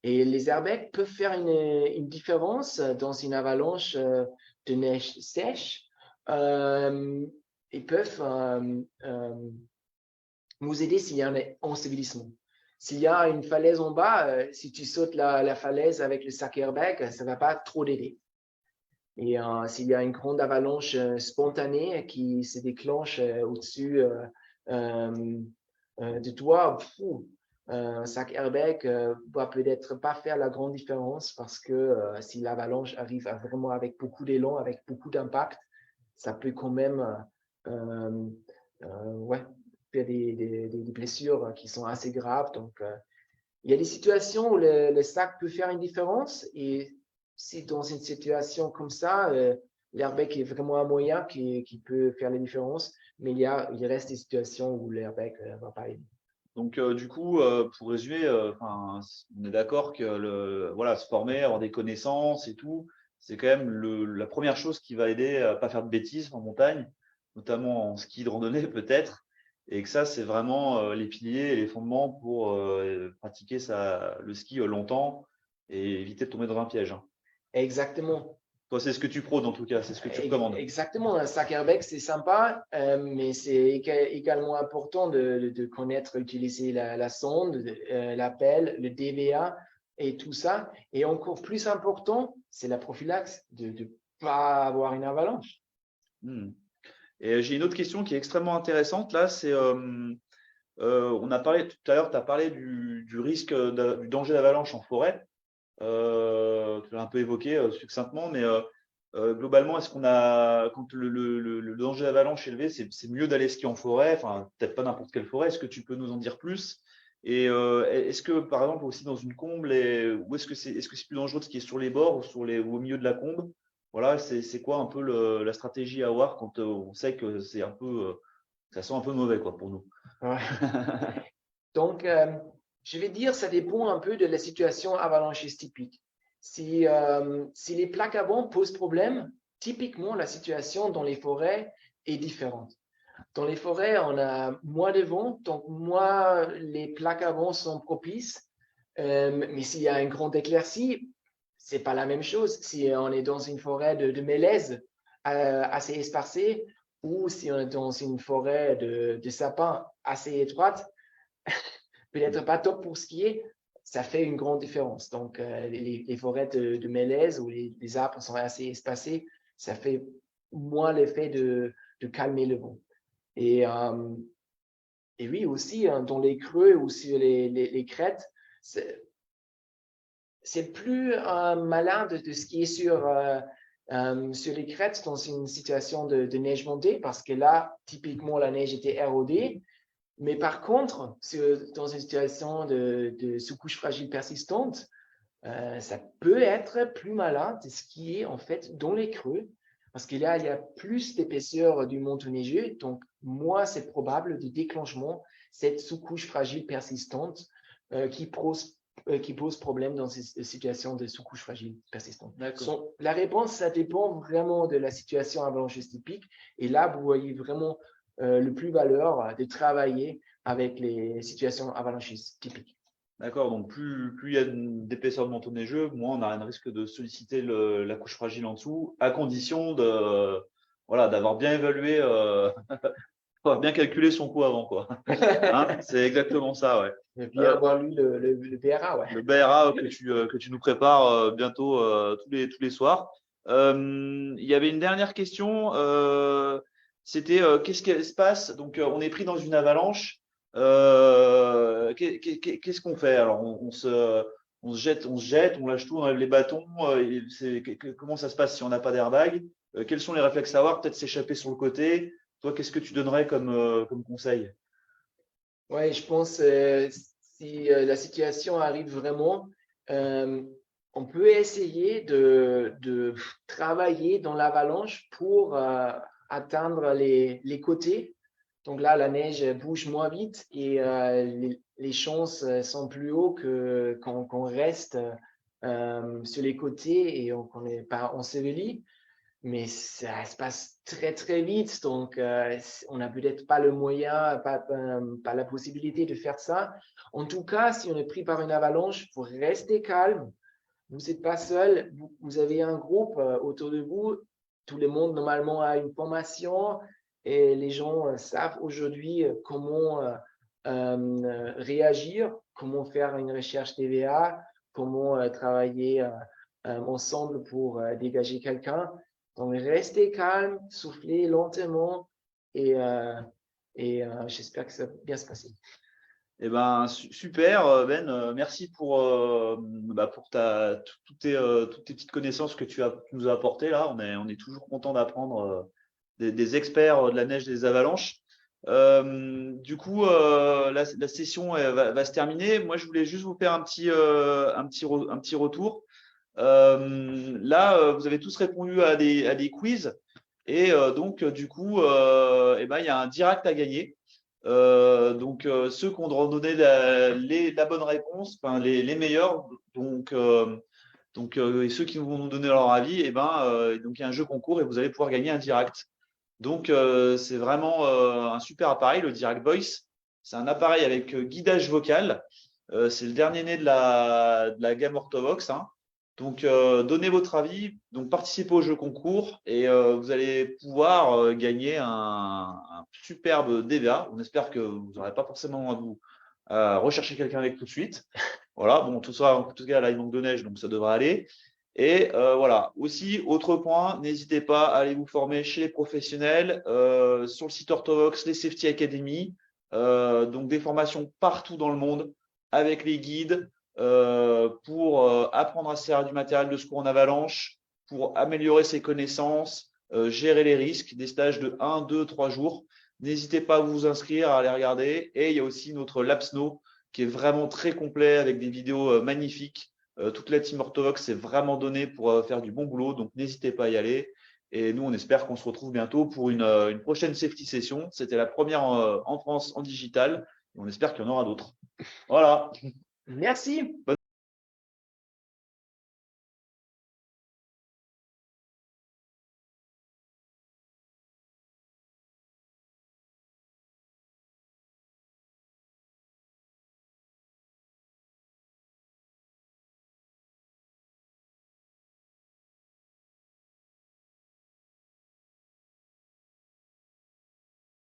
Et les airbags peuvent faire une différence dans une avalanche de neige sèche. Ils peuvent nous aider s'il y a un ensevelissement. S'il y a une falaise en bas, si tu sautes la falaise avec le sac airbag, ça ne va pas trop l'aider. Et s'il y a une grande avalanche spontanée qui se déclenche au-dessus de toi, un sac airbag va peut-être pas faire la grande différence parce que si l'avalanche arrive vraiment avec beaucoup d'élan, avec beaucoup d'impact, ça peut quand même ouais, faire des blessures qui sont assez graves. Donc, il y a des situations où le sac peut faire une différence et si dans une situation comme ça, l'airbag est vraiment un moyen qui peut faire la différence, mais il reste des situations où l'airbag ne va pas aider. Donc, du coup, pour résumer, on est d'accord que voilà, se former, avoir des connaissances et tout, c'est quand même la première chose qui va aider à pas faire de bêtises en montagne, notamment en ski de randonnée peut-être, et que ça, c'est vraiment les piliers et les fondements pour pratiquer le ski longtemps et éviter de tomber dans un piège, hein. Exactement. Toi, c'est ce que tu prônes en tout cas, c'est ce que tu recommandes. Exactement, un sac airbag, c'est sympa, mais c'est également important de connaître, utiliser la sonde, l'appel, le DVA et tout ça. Et encore plus important, c'est la prophylaxe, de ne pas avoir une avalanche. Et j'ai une autre question qui est extrêmement intéressante là, c'est on a parlé tout à l'heure, tu as parlé du risque, du danger d'avalanche en forêt. Tu l'as un peu évoqué succinctement, mais globalement, est-ce qu'on a, quand le danger d'avalanche est élevé, c'est mieux d'aller skier en forêt, enfin, peut-être pas n'importe quelle forêt. Est-ce que tu peux nous en dire plus? Et est-ce que, par exemple, aussi dans une comble, ou est-ce que c'est plus dangereux de skier sur les bords ou au milieu de la combe? Voilà, c'est quoi un peu la stratégie à avoir quand on sait que c'est un peu, ça sent un peu mauvais quoi pour nous. Ouais. Donc, je vais dire, ça dépend un peu de la situation avalanchiste typique. Si les plaques à vent posent problème, typiquement, la situation dans les forêts est différente. Dans les forêts, on a moins de vent, donc moins les plaques à vent sont propices. Mais s'il y a une grande éclaircie, c'est pas la même chose. Si on est dans une forêt de mélèzes assez esparcée ou si on est dans une forêt de sapins assez étroite, peut-être pas top pour skier, ça fait une grande différence. Donc, les forêts de mélèzes où les arbres sont assez espacés, ça fait moins l'effet de calmer le vent. Et oui, aussi, dans les creux ou sur les crêtes, c'est plus malin de skier sur les crêtes dans une situation de neige montée parce que là, typiquement, la neige était érodée. Mais par contre, dans une situation de sous-couche fragile persistante, ça peut être plus malin de skier en fait dans les creux parce qu'il y a plus d'épaisseur du manteau neigeux, donc moins c'est probable de déclenchement cette sous-couche fragile persistante qui pose problème dans ces situations de sous-couche fragile persistante. La réponse, ça dépend vraiment de la situation avalancheuse typique. Et là, vous voyez vraiment le plus valeur de travailler avec les situations avalancheuses typiques. D'accord, donc plus il y a d'épaisseur de manteau neigeux, moins on a un risque de solliciter la couche fragile en dessous, à condition voilà, d'avoir bien évalué, bien calculé son coût avant, quoi. Hein, c'est exactement ça, ouais. Et bien avoir lu le BRA, ouais. Le BRA que tu nous prépares bientôt tous les soirs. Il y avait une dernière question. C'était qu'est-ce qui se passe? Donc, on est pris dans une avalanche. Qu'est-ce qu'on fait? Alors, on se jette, on lâche tout, on enlève les bâtons. Comment ça se passe si on n'a pas d'airbag? Quels sont les réflexes à avoir? Peut-être s'échapper sur le côté. Toi, qu'est-ce que tu donnerais comme conseil? Ouais, je pense si la situation arrive vraiment, on peut essayer de travailler dans l'avalanche pour atteindre les côtés. Donc là, la neige bouge moins vite et les chances sont plus hautes qu'on reste sur les côtés et qu'on n'est pas enseveli. mais ça se passe très, très vite. Donc, on n'a peut-être pas le moyen, pas la possibilité de faire ça. En tout cas, si on est pris par une avalanche, il faut rester calme. Vous n'êtes pas seul. Vous avez un groupe autour de vous. Tout le monde, normalement, a une formation et les gens savent aujourd'hui comment réagir, comment faire une recherche TVA, comment travailler ensemble pour dégager quelqu'un. Donc, restez calme, soufflez lentement et, j'espère que ça va bien se passer. Eh ben, super, Ben. Merci pour toutes tes petites connaissances que tu nous as apportées là. On est toujours content d'apprendre des experts de la neige des avalanches. Du coup, la session va se terminer. Moi, je voulais juste vous faire un petit retour. Là, vous avez tous répondu à des quiz. Et donc, du coup, eh ben, il y a un direct à gagner. Ceux qui ont donné la bonne réponse, enfin, les meilleurs, et ceux qui vont nous donner leur avis, et ben, donc il y a un jeu concours et vous allez pouvoir gagner un direct. Donc, c'est vraiment un super appareil, le Direct Voice. C'est un appareil avec guidage vocal. C'est le dernier né de la gamme Orthovox, hein. Donc, donnez votre avis, donc participez au jeu concours et vous allez pouvoir gagner un superbe DVA. On espère que vous n'aurez pas forcément à vous rechercher quelqu'un avec tout de suite. Voilà, bon, tout ça, en tout cas, là, il manque de neige, donc ça devrait aller. Et voilà. Aussi, autre point, n'hésitez pas à aller vous former chez les professionnels, sur le site Orthovox, les Safety Academy, donc des formations partout dans le monde avec les guides pour apprendre à se servir du matériel de secours en avalanche, pour améliorer ses connaissances, gérer les risques, des stages de 1, 2, 3 jours. N'hésitez pas à vous inscrire, à aller regarder. Et il y a aussi notre Lab Snow qui est vraiment très complet avec des vidéos magnifiques. Toute la team Orthovox s'est vraiment donnée pour faire du bon boulot, donc n'hésitez pas à y aller. Et nous, on espère qu'on se retrouve bientôt pour une prochaine safety session. C'était la première en France en digital. Et on espère qu'il y en aura d'autres. Voilà. Merci.